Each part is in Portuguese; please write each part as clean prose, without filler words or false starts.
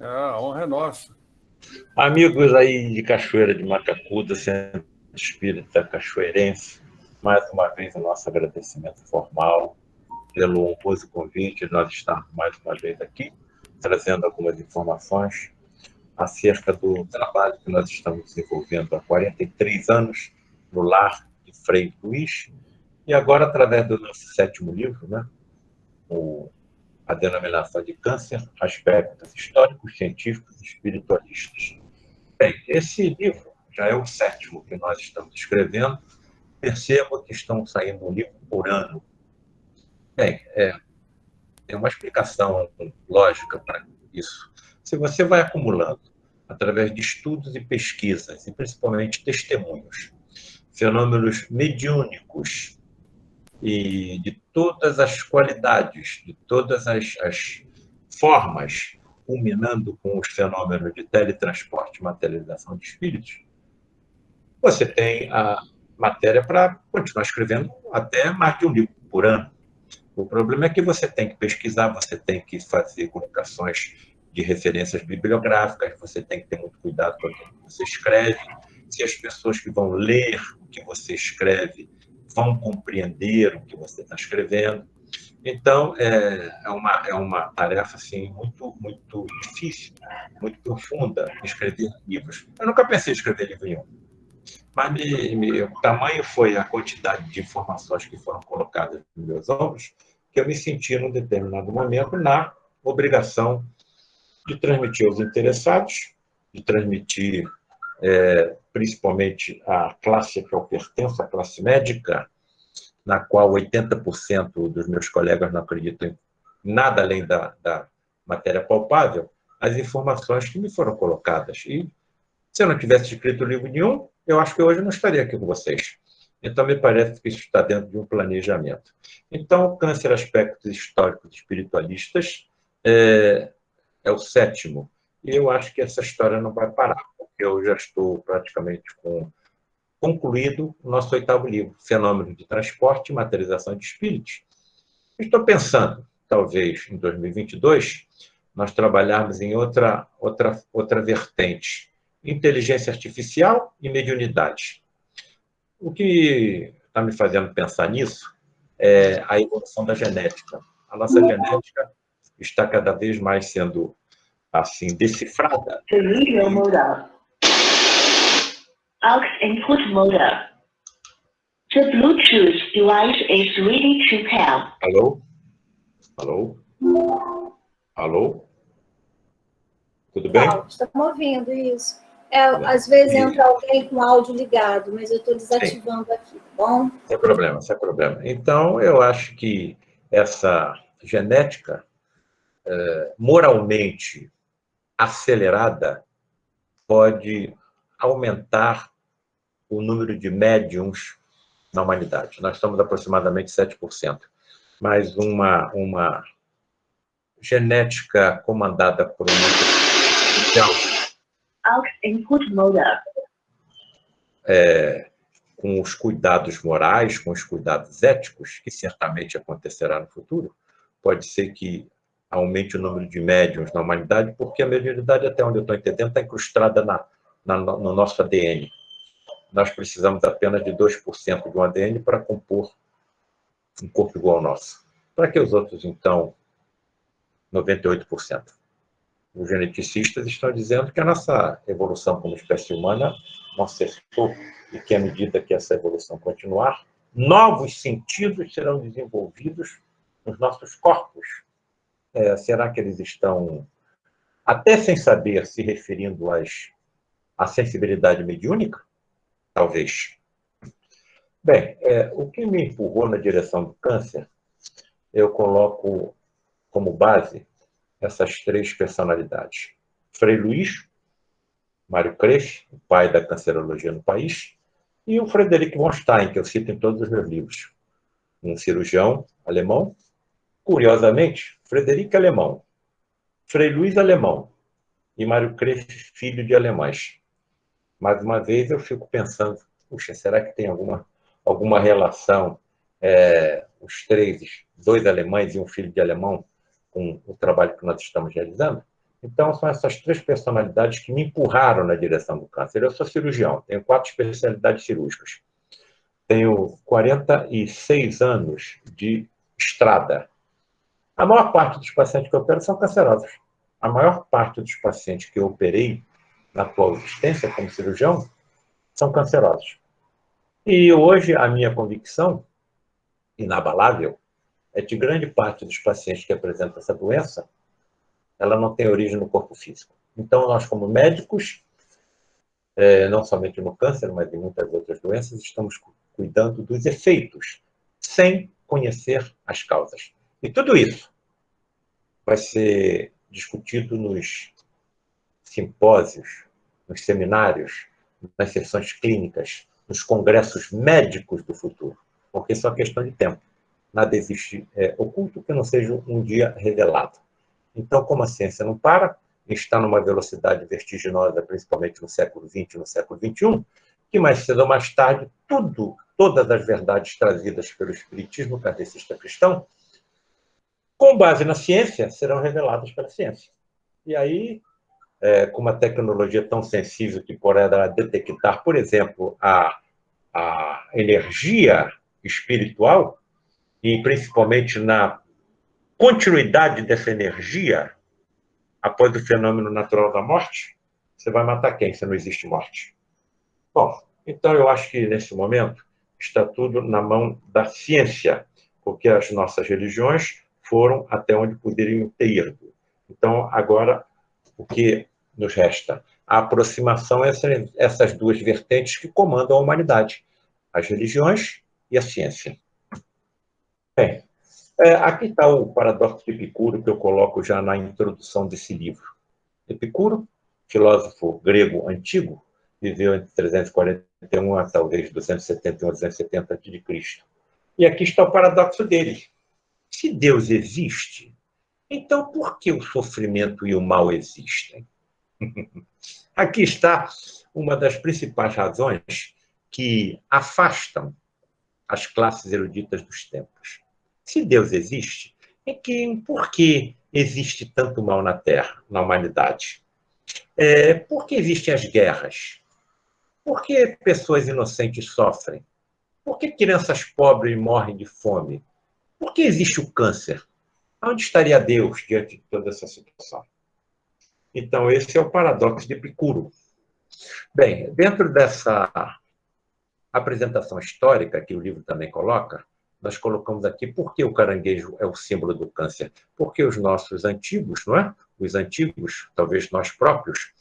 A honra é nossa. Amigos aí de Cachoeira de Macacuda, Centro Espírita Cachoeirense, mais uma vez o nosso agradecimento formal pelo honroso convite. Nós estamos mais uma vez aqui, trazendo algumas informações acerca do trabalho que nós estamos desenvolvendo há 43 anos no lar de Frei Luís, e agora através do nosso sétimo livro, né, a denominação de Câncer, aspectos históricos, científicos e espiritualistas. Bem, esse livro já é o sétimo que nós estamos escrevendo. Perceba que estão saindo um livro por ano. Bem, tem uma explicação lógica para isso. Se você vai acumulando, através de estudos e pesquisas, e principalmente testemunhos, fenômenos mediúnicos e de todas as qualidades, de todas as formas, culminando com os fenômenos de teletransporte e materialização de espíritos, você tem a matéria para continuar escrevendo até mais de um livro por ano. O problema é que você tem que pesquisar, você tem que fazer colocações de referências bibliográficas, você tem que ter muito cuidado com aquilo que você escreve, se as pessoas que vão ler o que você escreve vão compreender o que você está escrevendo. Então, é uma tarefa assim, muito difícil, muito profunda, escrever livros. Eu nunca pensei em escrever livro nenhum, mas o tamanho foi a quantidade de informações que foram colocadas nos meus ombros, que eu me senti, num determinado momento, na obrigação de transmitir aos interessados, de transmitir, principalmente, a classe a que eu pertenço, a classe médica, na qual 80% dos meus colegas não acreditam em nada além da matéria palpável, as informações que me foram colocadas. E se eu não tivesse escrito livro nenhum, eu acho que hoje eu não estaria aqui com vocês. Então, me parece que isso está dentro de um planejamento. Então, Câncer, aspectos históricos espiritualistas, é o sétimo. E eu acho que essa história não vai parar, porque eu já estou praticamente concluído o nosso oitavo livro, Fenômenos de Transporte e Materialização de Espíritos. Estou pensando, talvez, em 2022, nós trabalharmos em outra vertente, inteligência artificial e mediunidade. O que está me fazendo pensar nisso é a evolução da genética. A nossa genética está cada vez mais sendo assim decifrada. Aux input mode. The Bluetooth device is ready to pair. Alô? Alô? Alô? Tudo bem? Estamos ouvindo isso. Às vezes entra alguém com áudio ligado, mas eu estou desativando aqui, tá bom? Sem problema, sem problema. Então, eu acho que essa genética moralmente acelerada pode aumentar o número de médiums na humanidade. Nós estamos aproximadamente 7%. Mas uma genética comandada por uma artificial com os cuidados morais, com os cuidados éticos, que certamente acontecerá no futuro, pode ser que aumente o número de médiums na humanidade, porque a mediunidade, até onde eu estou entendendo, está incrustada no nosso ADN. Nós precisamos apenas de 2% do ADN para compor um corpo igual ao nosso. Para que os outros, então, 98%? Os geneticistas estão dizendo que a nossa evolução como espécie humana não cessou e que, à medida que essa evolução continuar, novos sentidos serão desenvolvidos nos nossos corpos. Será que eles estão, até sem saber, se referindo à sensibilidade mediúnica? Talvez. Bem, o que me empurrou na direção do câncer, eu coloco como base essas três personalidades. Frei Luís, Mário Cresch, o pai da cancerologia no país, e o Frederick von Stein, que eu cito em todos os meus livros. Um cirurgião alemão, curiosamente, Frederick alemão, Frei Luís alemão e Mário Cresch, filho de alemães. Mais uma vez eu fico pensando, puxa, será que tem alguma relação, os três, dois alemães e um filho de alemão, com o trabalho que nós estamos realizando? Então, são essas três personalidades que me empurraram na direção do câncer. Eu sou cirurgião, tenho 4 especialidades cirúrgicas. Tenho 46 anos de estrada. A maior parte dos pacientes que eu opero são cancerosos. A maior parte dos pacientes que eu operei na atual existência como cirurgião são cancerosos. E hoje a minha convicção, inabalável, é que grande parte dos pacientes que apresentam essa doença, ela não tem origem no corpo físico. Então, nós como médicos, não somente no câncer, mas em muitas outras doenças, estamos cuidando dos efeitos, sem conhecer as causas. E tudo isso vai ser discutido nos simpósios, nos seminários, nas sessões clínicas, nos congressos médicos do futuro, porque isso é uma questão de tempo. Nada existe oculto que não seja um dia revelado. Então, como a ciência não para, está numa velocidade vertiginosa, principalmente no século XX e no século XXI, que mais cedo ou mais tarde, todas as verdades trazidas pelo espiritismo kardecista cristão, com base na ciência, serão reveladas pela ciência. E aí, com uma tecnologia tão sensível que poderá detectar, por exemplo, a energia espiritual, e principalmente na continuidade dessa energia após o fenômeno natural da morte, você vai matar quem se não existe morte? Bom, então eu acho que nesse momento está tudo na mão da ciência, porque as nossas religiões foram até onde poderiam ter ido. Então, agora, o que nos resta? A aproximação entre essas duas vertentes que comandam a humanidade, as religiões e a ciência. Bem, aqui está o paradoxo de Epicuro, que eu coloco já na introdução desse livro. Epicuro, filósofo grego antigo, viveu entre 341 a talvez 271 a 270 a.C. E aqui está o paradoxo dele. Se Deus existe, então por que o sofrimento e o mal existem? Aqui está uma das principais razões que afastam as classes eruditas dos tempos. Se Deus existe, por que existe tanto mal na Terra, na humanidade? Por que existem as guerras? Por que pessoas inocentes sofrem? Por que crianças pobres morrem de fome? Por que existe o câncer? Onde estaria Deus diante de toda essa situação? Então, esse é o paradoxo de Epicuro. Bem, dentro dessa apresentação histórica, que o livro também coloca, nós colocamos aqui por que o caranguejo é o símbolo do câncer. Porque os nossos antigos, não é? Os antigos, talvez nós próprios,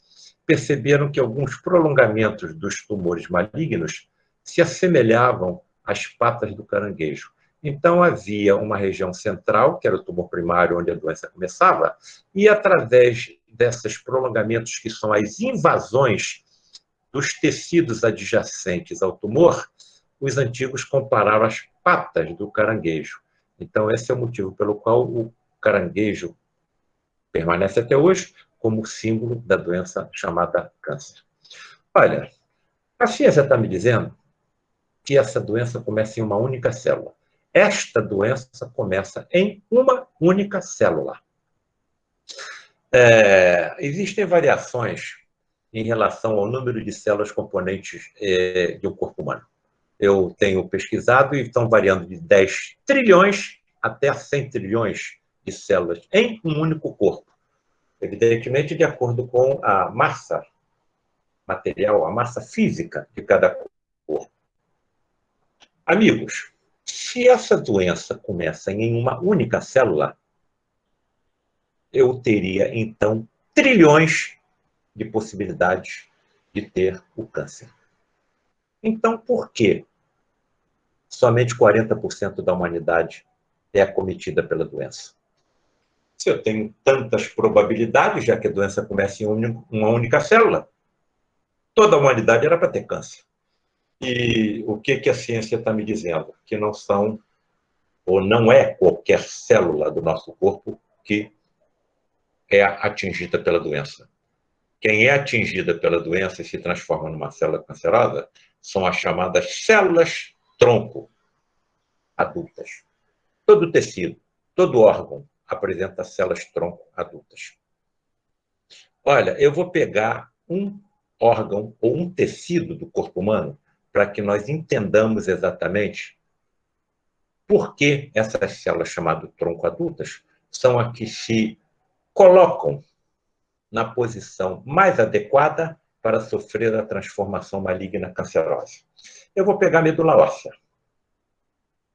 perceberam que alguns prolongamentos dos tumores malignos se assemelhavam às patas do caranguejo. Então, havia uma região central, que era o tumor primário, onde a doença começava, e através desses prolongamentos, que são as invasões dos tecidos adjacentes ao tumor, os antigos compararam as patas do caranguejo. Então, esse é o motivo pelo qual o caranguejo permanece até hoje como símbolo da doença chamada câncer. Olha, a ciência está me dizendo que essa doença começa em uma única célula. Esta doença começa em uma única célula. Existem variações em relação ao número de células componentes de um corpo humano. Eu tenho pesquisado e estão variando de 10 trilhões até 100 trilhões de células em um único corpo. Evidentemente, de acordo com a massa material, a massa física de cada corpo. Amigos, se essa doença começa em uma única célula, eu teria, então, trilhões de possibilidades de ter o câncer. Então, por que somente 40% da humanidade é acometida pela doença? Se eu tenho tantas probabilidades, já que a doença começa em uma única célula, toda a humanidade era para ter câncer. E o que a ciência está me dizendo? Que não são, ou não é qualquer célula do nosso corpo que é atingida pela doença. Quem é atingida pela doença e se transforma numa célula cancerosa são as chamadas células tronco adultas. Todo tecido, todo órgão apresenta células tronco adultas. Olha, eu vou pegar um órgão ou um tecido do corpo humano para que nós entendamos exatamente por que essas células chamadas tronco adultas são as que se colocam na posição mais adequada para sofrer a transformação maligna cancerosa. Eu vou pegar a medula óssea.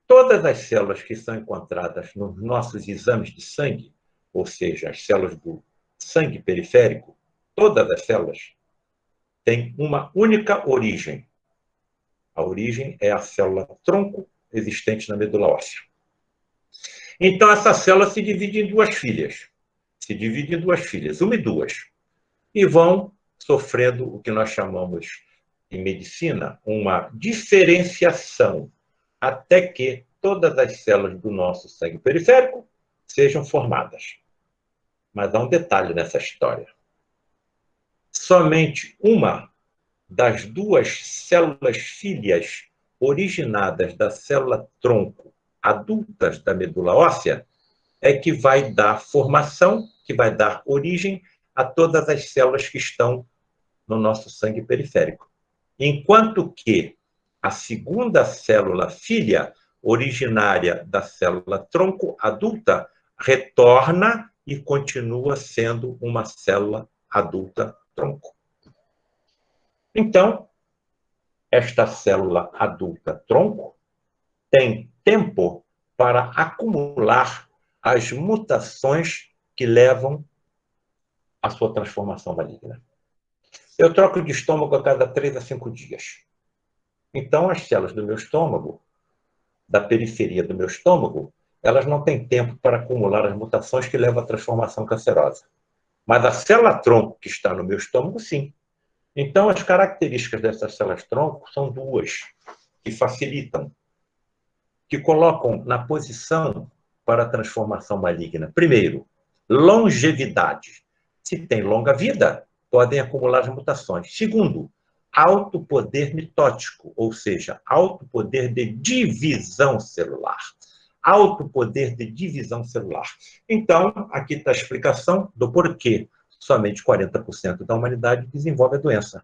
Todas as células que são encontradas nos nossos exames de sangue, ou seja, as células do sangue periférico, todas as células têm uma única origem. A origem é a célula tronco existente na medula óssea. Então, essa célula se divide em duas filhas. Se divide em duas filhas, uma e duas. E vão sofrendo o que nós chamamos em medicina uma diferenciação, até que todas as células do nosso sangue periférico sejam formadas. Mas há um detalhe nessa história. Somente uma das duas células filhas originadas da célula tronco adultas da medula óssea é que vai dar formação, que vai dar origem a todas as células que estão no nosso sangue periférico. Enquanto que a segunda célula filha, originária da célula tronco adulta, retorna e continua sendo uma célula adulta tronco. Então, esta célula adulta tronco tem tempo para acumular as mutações que levam à sua transformação maligna. Eu troco de estômago a cada 3 a 5 dias. Então, as células do meu estômago, da periferia do meu estômago, elas não têm tempo para acumular as mutações que levam à transformação cancerosa. Mas a célula tronco que está no meu estômago, sim. Então, as características dessas células tronco são duas, que facilitam, que colocam na posição para a transformação maligna. Primeiro, longevidade. Se tem longa vida, podem acumular as mutações. Segundo, alto poder mitótico, ou seja, alto poder de divisão celular. Alto poder de divisão celular. Então, aqui está a explicação do porquê somente 40% da humanidade desenvolve a doença.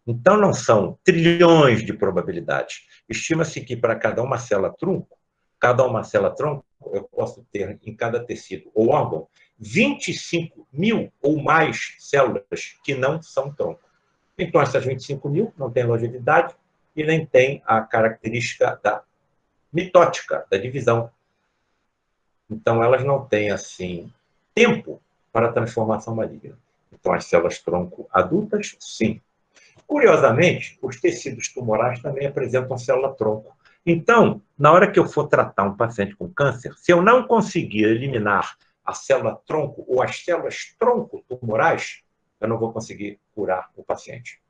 Então, não são trilhões de probabilidades. Estima-se que para cada uma célula tronco, eu posso ter em cada tecido ou órgão 25 mil ou mais células que não são tronco. Então, essas 25 mil não têm longevidade e nem têm a característica da mitótica, da divisão. Então, elas não têm, assim, tempo para a transformação maligna. Então, as células tronco adultas, sim. Curiosamente, os tecidos tumorais também apresentam célula-tronco. Então, na hora que eu for tratar um paciente com câncer, se eu não conseguir eliminar a célula-tronco ou as células-tronco tumorais, eu não vou conseguir curar o paciente.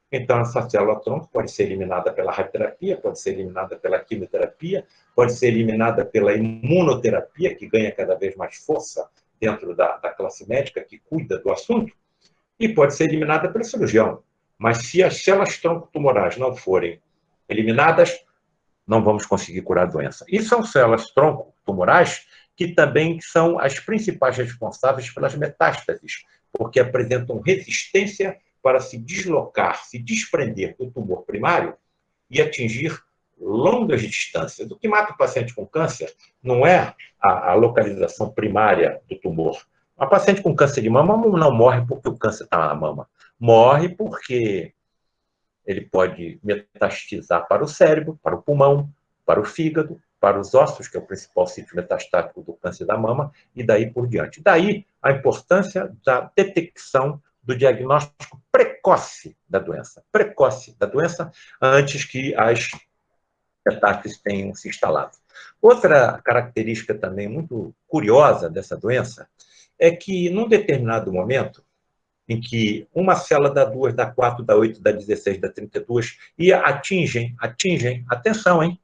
Então, essa célula-tronco pode ser eliminada pela radioterapia, pode ser eliminada pela quimioterapia, pode ser eliminada pela imunoterapia, que ganha cada vez mais força dentro da classe médica que cuida do assunto, e pode ser eliminada pelo cirurgião. Mas se as células-tronco tumorais não forem eliminadas, não vamos conseguir curar a doença. E são células-tronco tumorais que também são as principais responsáveis pelas metástases, porque apresentam resistência para se deslocar, se desprender do tumor primário e atingir longas distâncias. O que mata o paciente com câncer não é a localização primária do tumor. A paciente com câncer de mama não morre porque o câncer está na mama. Morre porque ele pode metastizar para o cérebro, para o pulmão, para o fígado, para os ossos, que é o principal sítio metastático do câncer da mama, e daí por diante. Daí a importância da detecção do diagnóstico precoce da doença. Precoce da doença, antes que as metástases tenham se instalado. Outra característica também muito curiosa dessa doença é que, num determinado momento, em que uma célula dá 2, dá 4, dá 8, dá 16, dá 32, e atingem, atenção, hein?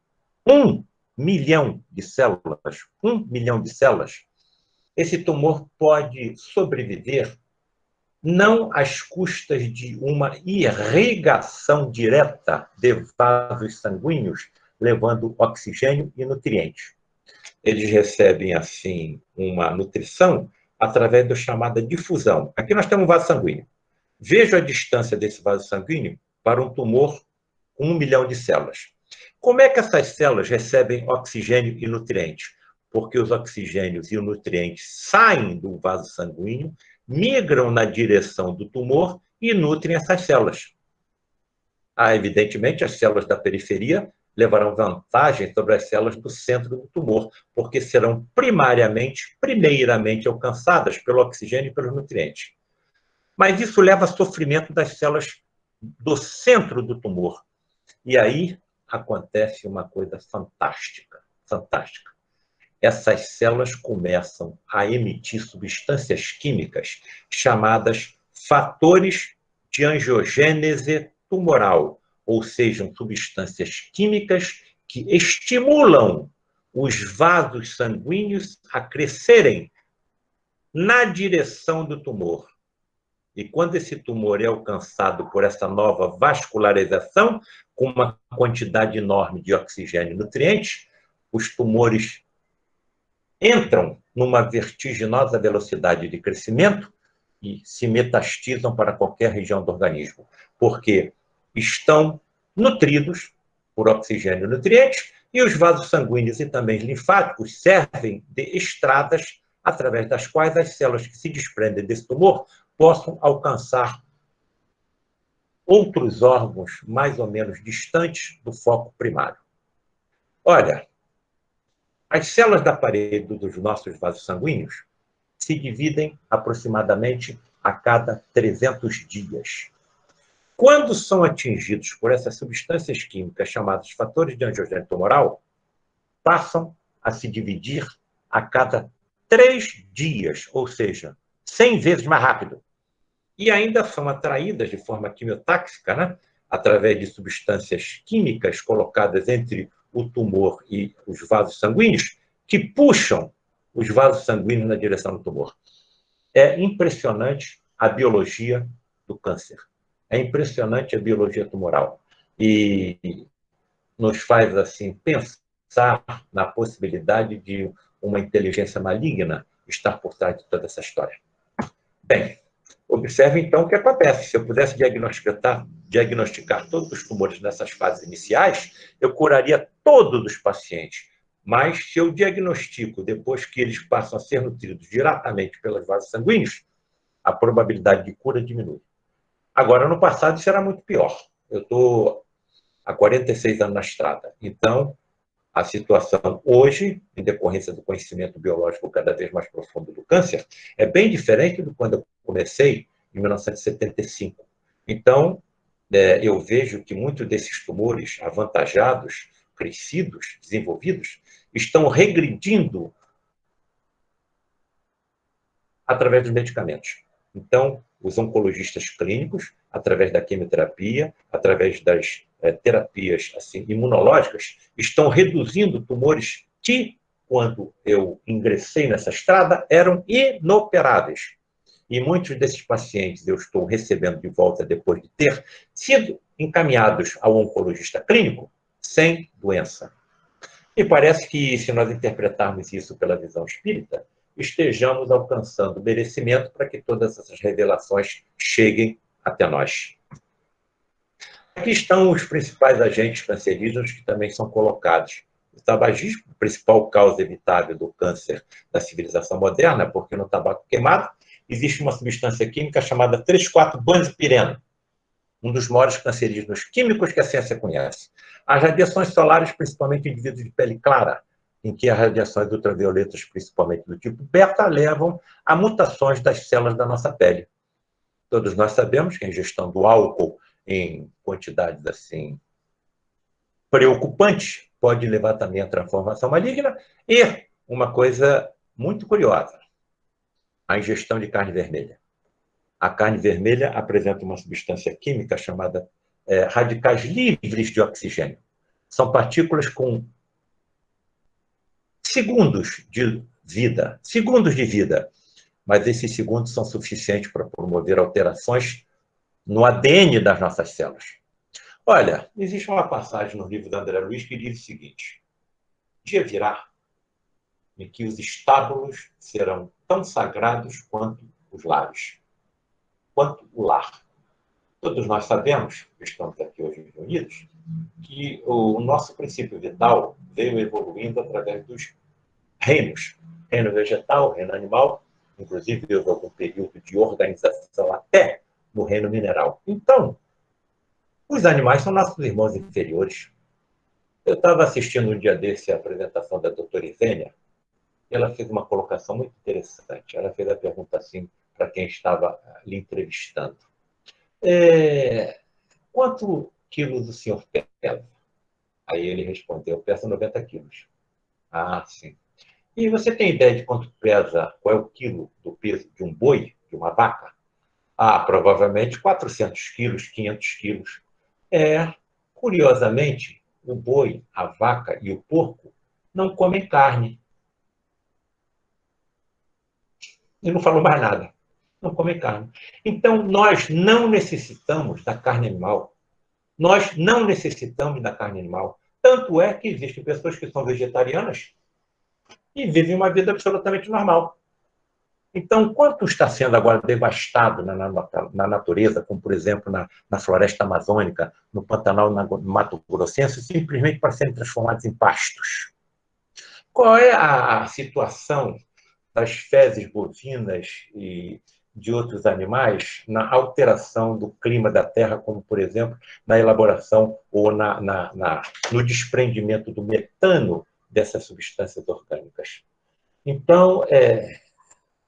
1 milhão de células, 1 milhão de células, esse tumor pode sobreviver não às custas de uma irrigação direta de vasos sanguíneos, levando oxigênio e nutrientes. Eles recebem, assim, uma nutrição através da chamada difusão. Aqui nós temos um vaso sanguíneo. Veja a distância desse vaso sanguíneo para um tumor com 1 milhão de células. Como é que essas células recebem oxigênio e nutrientes? Porque os oxigênios e os nutrientes saem do vaso sanguíneo, migram na direção do tumor e nutrem essas células. Evidentemente, as células da periferia levarão vantagem sobre as células do centro do tumor, porque serão primeiramente alcançadas pelo oxigênio e pelos nutrientes. Mas isso leva a sofrimento das células do centro do tumor. E aí acontece uma coisa fantástica, fantástica. Essas células começam a emitir substâncias químicas chamadas fatores de angiogênese tumoral, ou seja, substâncias químicas que estimulam os vasos sanguíneos a crescerem na direção do tumor. E quando esse tumor é alcançado por essa nova vascularização, com uma quantidade enorme de oxigênio e nutrientes, os tumores entram numa vertiginosa velocidade de crescimento e se metastizam para qualquer região do organismo, porque estão nutridos por oxigênio e nutrientes, e os vasos sanguíneos e também linfáticos servem de estradas através das quais as células que se desprendem desse tumor possam alcançar outros órgãos mais ou menos distantes do foco primário. Olha, as células da parede dos nossos vasos sanguíneos se dividem aproximadamente a cada 300 dias. Quando são atingidos por essas substâncias químicas chamadas fatores de angiogênese tumoral, passam a se dividir a cada 3 dias, ou seja, 100 vezes mais rápido. E ainda são atraídas de forma quimiotáxica, né? Através de substâncias químicas colocadas entre o tumor e os vasos sanguíneos, que puxam os vasos sanguíneos na direção do tumor. É impressionante a biologia do câncer. É impressionante a biologia tumoral. E nos faz, assim, pensar na possibilidade de uma inteligência maligna estar por trás de toda essa história. Bem, observe, então, o que acontece. Se eu pudesse diagnosticar todos os tumores nessas fases iniciais, eu curaria todos os pacientes. Mas, se eu diagnostico depois que eles passam a ser nutridos diretamente pelos vasos sanguíneos, a probabilidade de cura diminui. Agora, no passado, isso era muito pior. Eu estou há 46 anos na estrada. Então, a situação hoje, em decorrência do conhecimento biológico cada vez mais profundo do câncer, é bem diferente do quando eu comecei, em 1975. Então, eu vejo que muitos desses tumores avantajados, crescidos, desenvolvidos, estão regredindo através dos medicamentos. Então, os oncologistas clínicos, através da quimioterapia, através das terapias assim, imunológicas, estão reduzindo tumores que, quando eu ingressei nessa estrada, eram inoperáveis. E muitos desses pacientes eu estou recebendo de volta depois de ter sido encaminhados ao oncologista clínico sem doença. E parece que, se nós interpretarmos isso pela visão espírita, estejamos alcançando merecimento para que todas essas revelações cheguem até nós. Aqui estão os principais agentes cancerígenos que também são colocados. O tabagismo, a principal causa evitável do câncer da civilização moderna, porque no tabaco queimado existe uma substância química chamada 3,4-benzopireno, um dos maiores cancerígenos químicos que a ciência conhece. As radiações solares, principalmente em indivíduos de pele clara, em que as radiações ultravioletas, principalmente do tipo beta, levam a mutações das células da nossa pele. Todos nós sabemos que a ingestão do álcool em quantidades assim preocupantes pode levar também à transformação maligna. E uma coisa muito curiosa, a ingestão de carne vermelha. A carne vermelha apresenta uma substância química chamada radicais livres de oxigênio. São partículas com segundos de vida, mas esses segundos são suficientes para promover alterações no ADN das nossas células. Olha, existe uma passagem no livro da André Luiz que diz o seguinte: dia virá em que os estábulos serão tão sagrados quanto os lares, quanto o lar. Todos nós sabemos, que estamos aqui hoje reunidos, que o nosso princípio vital veio evoluindo através dos reinos. Reino vegetal, reino animal, inclusive houve algum período de organização até no reino mineral. Então, os animais são nossos irmãos inferiores. Eu estava assistindo um dia desse a apresentação da doutora Isênia, e ela fez uma colocação muito interessante. Ela fez a pergunta assim para quem estava lhe entrevistando. Quanto quilos o senhor pesa? Aí ele respondeu, peso 90 quilos. Ah, sim. E você tem ideia de quanto pesa, qual é o quilo do peso de um boi, de uma vaca? Ah, provavelmente 400 quilos, 500 quilos. Curiosamente, o boi, a vaca e o porco não comem carne. E não falou mais nada. Não comem carne. Então, nós não necessitamos da carne animal. Nós não necessitamos da carne animal. Tanto é que existem pessoas que são vegetarianas e vivem uma vida absolutamente normal. Então, quanto está sendo agora devastado na natureza, como, por exemplo, na floresta amazônica, no Pantanal, no Mato Grossense, simplesmente para serem transformados em pastos? Qual é a situação das fezes bovinas e de outros animais na alteração do clima da Terra, como, por exemplo, na elaboração ou no desprendimento do metano dessas substâncias orgânicas? Então,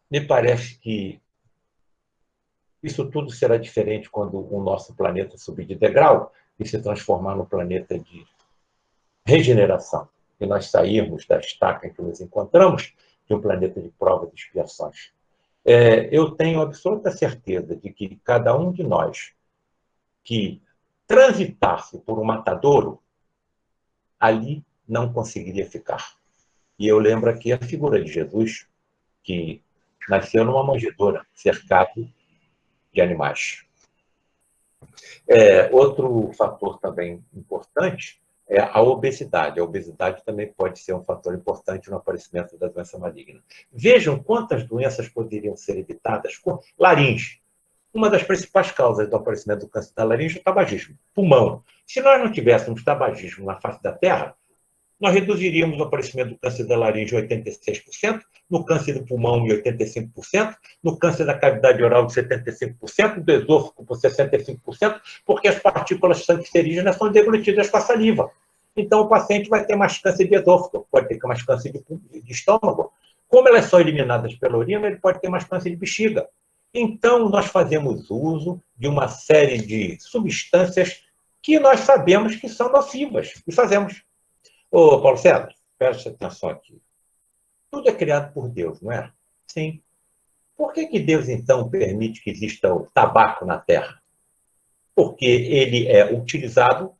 me parece que isso tudo será diferente quando o nosso planeta subir de degrau e se transformar num planeta de regeneração. E nós sairmos da estaca em que nos encontramos de um planeta de provas e expiações. Eu tenho absoluta certeza de que cada um de nós que transitasse por um matadouro, ali não conseguiria ficar. E eu lembro aqui a figura de Jesus, que nasceu numa manjedoura, cercado de animais. Outro fator também importante é a obesidade. A obesidade também pode ser um fator importante no aparecimento da doença maligna. Vejam quantas doenças poderiam ser evitadas com laringe. Uma das principais causas do aparecimento do câncer da laringe é o tabagismo. Pulmão. Se nós não tivéssemos tabagismo na face da Terra, nós reduziríamos o aparecimento do câncer da laringe em 86%, no câncer do pulmão em 85%, no câncer da cavidade oral em 75%, do esôfago por 65%, porque as partículas cancerígenas são deglutidas com a saliva. Então, o paciente vai ter mais câncer de esôfago, pode ter mais câncer de estômago. Como elas são eliminadas pela urina, ele pode ter mais câncer de bexiga. Então, nós fazemos uso de uma série de substâncias que nós sabemos que são nocivas, e fazemos. Ô, Paulo César, preste atenção aqui. Tudo é criado por Deus, não é? Sim. Por que Deus, então, permite que exista o tabaco na Terra? Porque ele é utilizado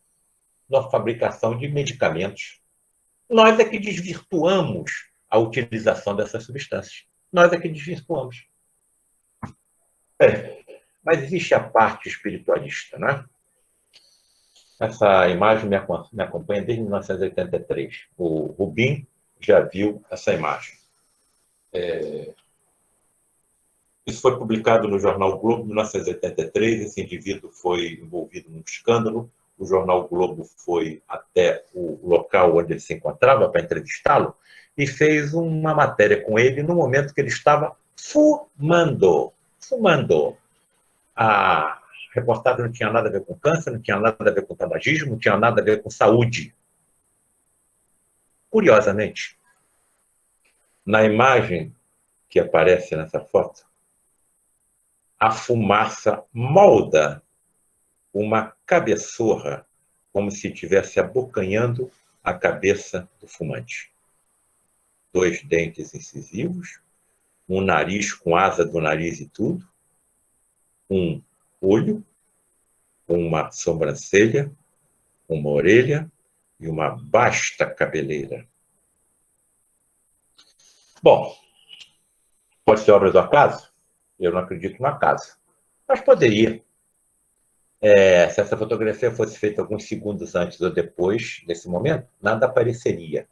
na fabricação de medicamentos. Nós é que desvirtuamos a utilização dessas substâncias. Nós é que desvirtuamos. Mas existe a parte espiritualista, não é? Essa imagem me acompanha desde 1983. O Rubim já viu essa imagem. Isso foi publicado no jornal o Globo em 1983. Esse indivíduo foi envolvido num escândalo. O jornal o Globo foi até o local onde ele se encontrava para entrevistá-lo e fez uma matéria com ele no momento que ele estava fumando. A reportagem não tinha nada a ver com câncer, não tinha nada a ver com tabagismo, não tinha nada a ver com saúde. Curiosamente, na imagem que aparece nessa foto, a fumaça molda uma cabeçorra, como se estivesse abocanhando a cabeça do fumante. 2 dentes incisivos, um nariz com asa do nariz e tudo, um olho, uma sobrancelha, uma orelha e uma vasta cabeleira. Bom, pode ser obra do acaso? Eu não acredito no acaso. Mas poderia. Se essa fotografia fosse feita alguns segundos antes ou depois desse momento, nada apareceria.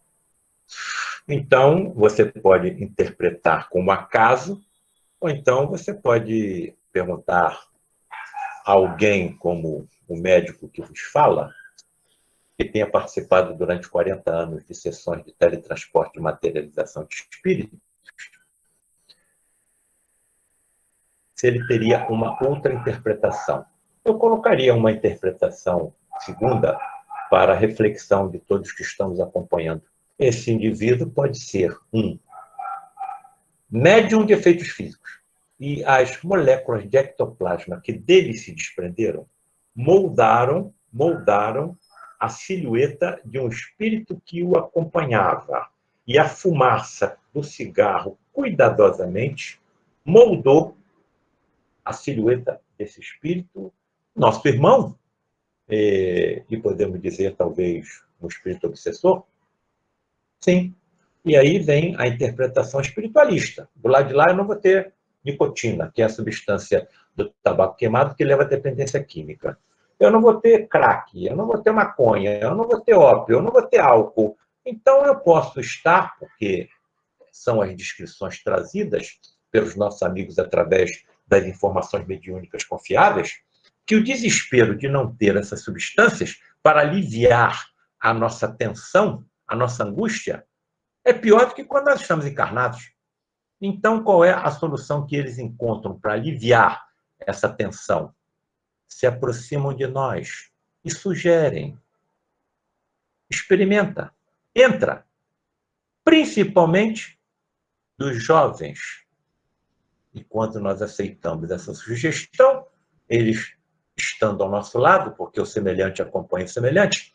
Então, você pode interpretar como acaso, ou então você pode perguntar a alguém como o médico que vos fala, que tenha participado durante 40 anos de sessões de teletransporte e materialização de espírito, se ele teria uma outra interpretação. Eu colocaria uma interpretação segunda para a reflexão de todos que estamos acompanhando. Esse indivíduo pode ser um médium de efeitos físicos, e as moléculas de ectoplasma que dele se desprenderam moldaram a silhueta de um espírito que o acompanhava. E a fumaça do cigarro, cuidadosamente, moldou a silhueta desse espírito, nosso irmão, e podemos dizer, talvez, um espírito obsessor? Sim. E aí vem a interpretação espiritualista. Do lado de lá eu não vou ter nicotina, que é a substância do tabaco queimado que leva à dependência química. Eu não vou ter crack, eu não vou ter maconha, eu não vou ter ópio, eu não vou ter álcool. Então eu posso estar, porque são as descrições trazidas pelos nossos amigos através das informações mediúnicas confiáveis, que o desespero de não ter essas substâncias para aliviar a nossa tensão, a nossa angústia, é pior do que quando nós estamos encarnados. Então, qual é a solução que eles encontram para aliviar essa tensão? Se aproximam de nós e sugerem. Experimenta. Entra. Principalmente dos jovens. E quando nós aceitamos essa sugestão, eles, estando ao nosso lado, porque o semelhante acompanha o semelhante,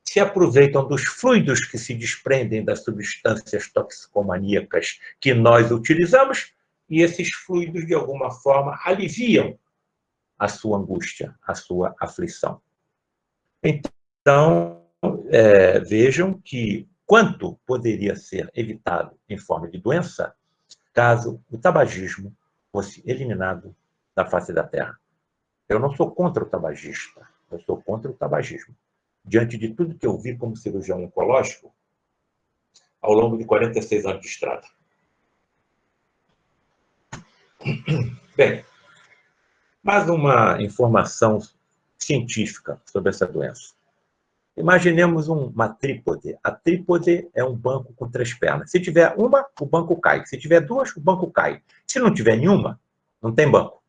se aproveitam dos fluidos que se desprendem das substâncias toxicomaníacas que nós utilizamos, e esses fluidos, de alguma forma, aliviam a sua angústia, a sua aflição. Então, vejam que quanto poderia ser evitado em forma de doença caso o tabagismo fosse eliminado da face da Terra. Eu não sou contra o tabagista, eu sou contra o tabagismo. Diante de tudo que eu vi como cirurgião oncológico, ao longo de 46 anos de estrada. Bem, mais uma informação científica sobre essa doença. Imaginemos uma trípode. A trípode é um banco com 3 pernas. Se tiver uma, o banco cai. Se tiver 2, o banco cai. Se não tiver nenhuma, não tem banco.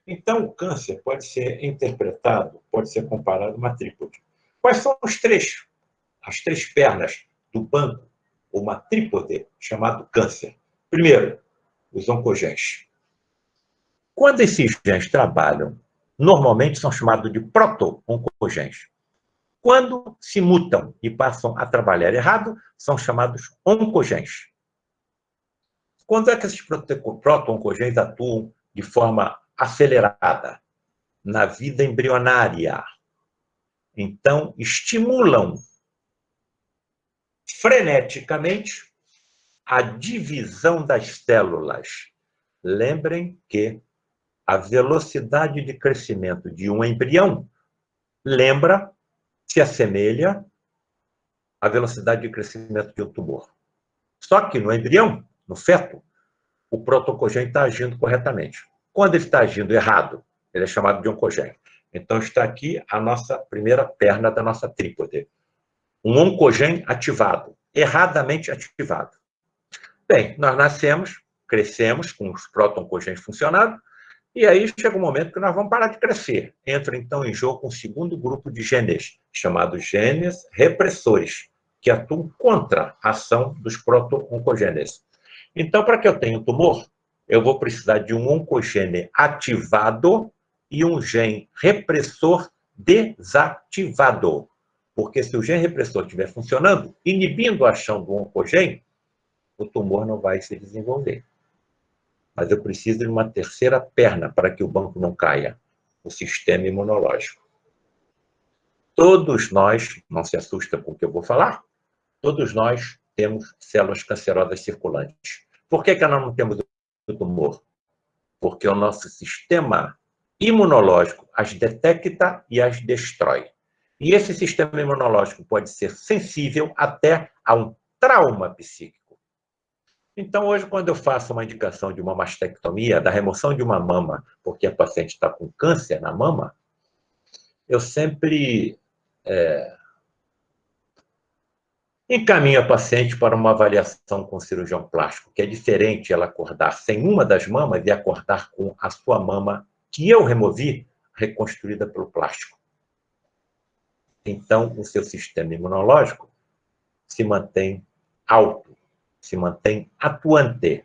Então, o câncer pode ser interpretado, pode ser comparado a uma trípode. Quais são as 3 pernas do banco, ou uma trípode, chamado câncer? Primeiro, os oncogenes. Quando esses genes trabalham, normalmente são chamados de proto-oncogenes. Quando se mutam e passam a trabalhar errado, são chamados oncogenes. Quando é que esses proto-oncogenes atuam de forma acelerada? Na vida embrionária. Então, estimulam freneticamente a divisão das células. Lembrem que a velocidade de crescimento de um embrião se assemelha à velocidade de crescimento de um tumor. Só que no embrião, no feto, o proto-oncogene está agindo corretamente. Quando ele está agindo errado, ele é chamado de oncogene. Então, está aqui a nossa primeira perna da nossa trípode. Um oncogene ativado, erradamente ativado. Bem, nós nascemos, crescemos com os proto-oncogenes funcionando, e aí chega um momento que nós vamos parar de crescer. Entra, então, em jogo um segundo grupo de genes, chamados genes repressores, que atuam contra a ação dos proto-oncogenes. Então, para que eu tenha um tumor, eu vou precisar de um oncogene ativado e um gene repressor desativado. Porque se o gene repressor estiver funcionando, inibindo a ação do oncogene, o tumor não vai se desenvolver. Mas eu preciso de uma terceira perna para que o banco não caia, o sistema imunológico. Todos nós, não se assusta com o que eu vou falar, todos nós temos células cancerosas circulantes. Por que nós não temos o tumor? Porque o nosso sistema imunológico as detecta e as destrói. E esse sistema imunológico pode ser sensível até a um trauma psíquico. Então, hoje, quando eu faço uma indicação de uma mastectomia, da remoção de uma mama, porque a paciente está com câncer na mama, eu sempre encaminho a paciente para uma avaliação com o cirurgião plástico, que é diferente ela acordar sem uma das mamas e acordar com a sua mama que eu removi, reconstruída pelo plástico. Então, o seu sistema imunológico se mantém alto, se mantém atuante.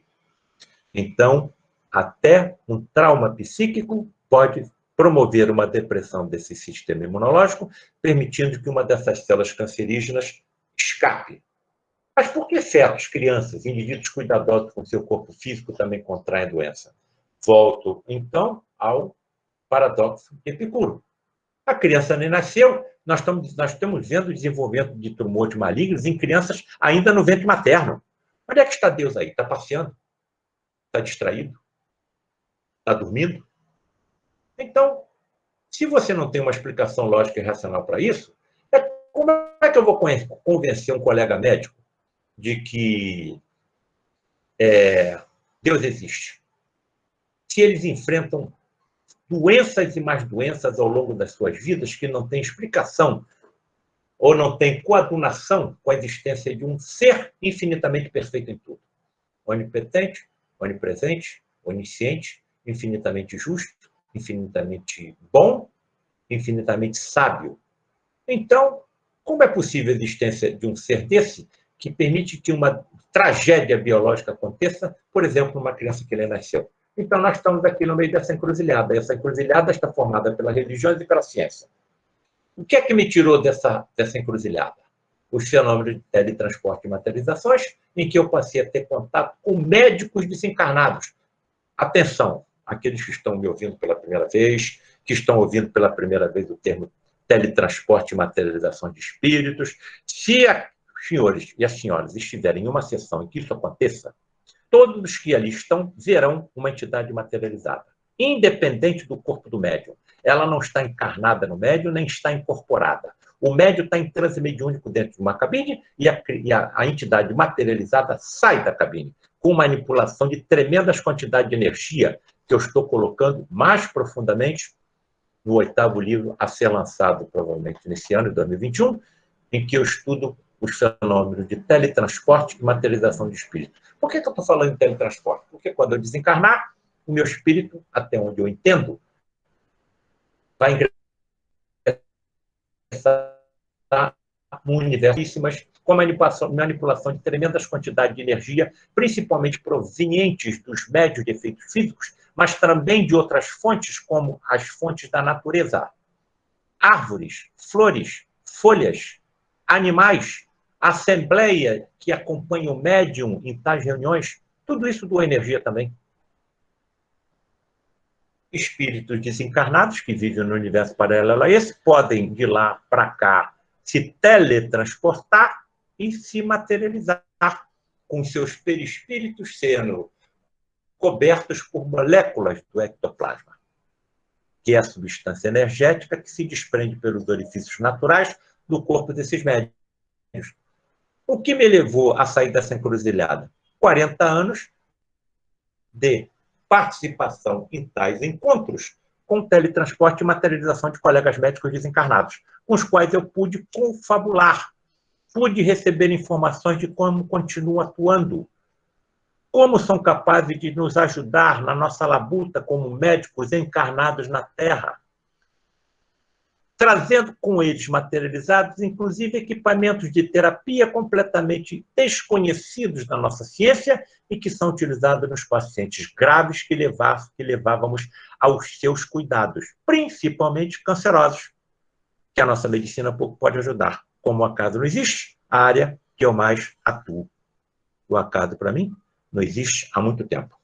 Então, até um trauma psíquico pode promover uma depressão desse sistema imunológico, permitindo que uma dessas células cancerígenas escape. Mas por que fetos, crianças, indivíduos cuidadosos com seu corpo físico também contraem a doença? Volto, então, ao paradoxo de Epicuro. A criança nem nasceu, nós estamos vendo o desenvolvimento de tumores malignos em crianças ainda no ventre materno. Onde é que está Deus aí? Está passeando? Está distraído? Está dormindo? Então, se você não tem uma explicação lógica e racional para isso, como é que eu vou convencer um colega médico de que Deus existe? Se eles enfrentam doenças e mais doenças ao longo das suas vidas que não têm explicação ou não têm coadunação com a existência de um ser infinitamente perfeito em tudo. Onipotente, onipresente, onisciente, infinitamente justo, infinitamente bom, infinitamente sábio. Então, como é possível a existência de um ser desse que permite que uma tragédia biológica aconteça, por exemplo, numa criança que nem nasceu? Então, nós estamos aqui no meio dessa encruzilhada. Essa encruzilhada está formada pelas religiões e pela ciência. O que é que me tirou dessa encruzilhada? Os fenômenos de teletransporte e materializações, em que eu passei a ter contato com médicos desencarnados. Atenção, aqueles que estão me ouvindo pela primeira vez, que estão ouvindo pela primeira vez o termo teletransporte e materialização de espíritos. Se os senhores e as senhoras estiverem em uma sessão em que isso aconteça, todos os que ali estão verão uma entidade materializada, independente do corpo do médium. Ela não está encarnada no médium, nem está incorporada. O médium está em transe mediúnico dentro de uma cabine e a entidade materializada sai da cabine, com manipulação de tremendas quantidades de energia, que eu estou colocando mais profundamente no 8º livro a ser lançado, provavelmente, nesse ano, de 2021, em que eu estudo os fenômenos de teletransporte e materialização de espírito. Por que eu estou falando em teletransporte? Porque quando eu desencarnar, o meu espírito, até onde eu entendo, vai ingressar no universo, mas com a manipulação de tremendas quantidades de energia, principalmente provenientes dos médios de efeitos físicos, mas também de outras fontes, como as fontes da natureza. Árvores, flores, folhas, animais, assembleia que acompanha o médium em tais reuniões, tudo isso doa energia também. Espíritos desencarnados que vivem no universo paralelo a esse podem, de lá para cá, se teletransportar e se materializar, com seus perispíritos sendo cobertos por moléculas do ectoplasma, que é a substância energética que se desprende pelos orifícios naturais do corpo desses médiuns. O que me levou a sair dessa encruzilhada? 40 anos de participação em tais encontros com teletransporte e materialização de colegas médicos desencarnados, com os quais eu pude confabular, pude receber informações de como continuam atuando, como são capazes de nos ajudar na nossa labuta como médicos encarnados na Terra, trazendo com eles materializados, inclusive, equipamentos de terapia completamente desconhecidos da nossa ciência e que são utilizados nos pacientes graves que levávamos aos seus cuidados, principalmente cancerosos, que a nossa medicina pouco pode ajudar. Como o acaso não existe, a área que eu mais atuo. O acaso, para mim, não existe há muito tempo.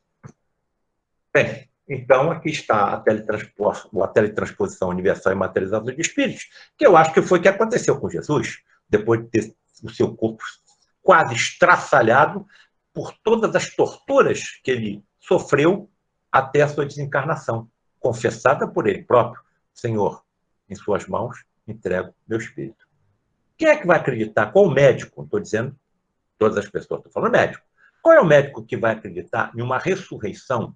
Bem, então, aqui está a teletransposição universal e materializadora de espíritos, que eu acho que foi o que aconteceu com Jesus, depois de ter o seu corpo quase estraçalhado por todas as torturas que ele sofreu até a sua desencarnação, confessada por ele próprio. Senhor, em suas mãos entrego meu espírito. Quem é que vai acreditar? Qual médico? Estou todas as pessoas, estou falando médico. Qual é o médico que vai acreditar em uma ressurreição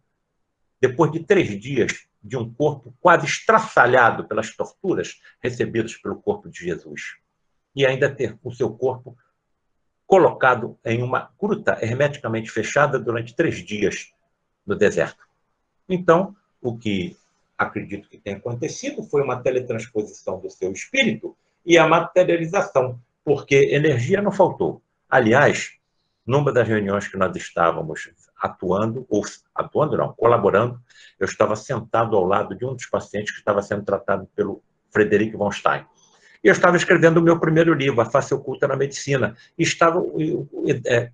depois de 3 dias de um corpo quase estraçalhado pelas torturas recebidas pelo corpo de Jesus? E ainda ter o seu corpo colocado em uma gruta hermeticamente fechada durante 3 dias no deserto. Então, o que acredito que tenha acontecido foi uma teletransposição do seu espírito e a materialização, porque energia não faltou. Aliás, numa das reuniões que nós estávamos colaborando, eu estava sentado ao lado de um dos pacientes que estava sendo tratado pelo Frederic von Stein. E eu estava escrevendo o meu primeiro livro, A Face Oculta na Medicina, e estava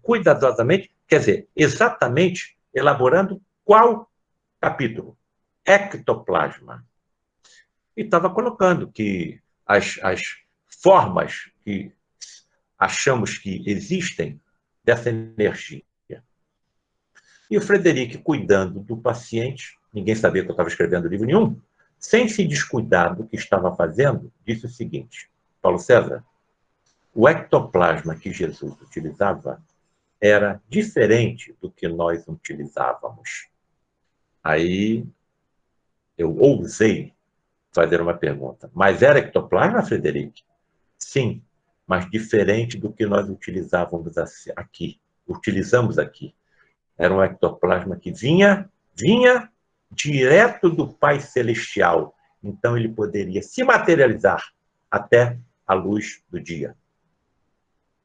cuidadosamente, quer dizer, exatamente elaborando qual capítulo? Ectoplasma. E estava colocando que as formas que achamos que existem dessa energia. E o Frederic, cuidando do paciente, ninguém sabia que eu estava escrevendo livro nenhum, sem se descuidar do que estava fazendo, disse o seguinte: Paulo César, o ectoplasma que Jesus utilizava era diferente do que nós utilizávamos. Aí eu ousei fazer uma pergunta. Mas era ectoplasma, Frederic? Sim, mas diferente do que nós utilizamos aqui. Era um ectoplasma que vinha direto do Pai Celestial. Então ele poderia se materializar até a luz do dia.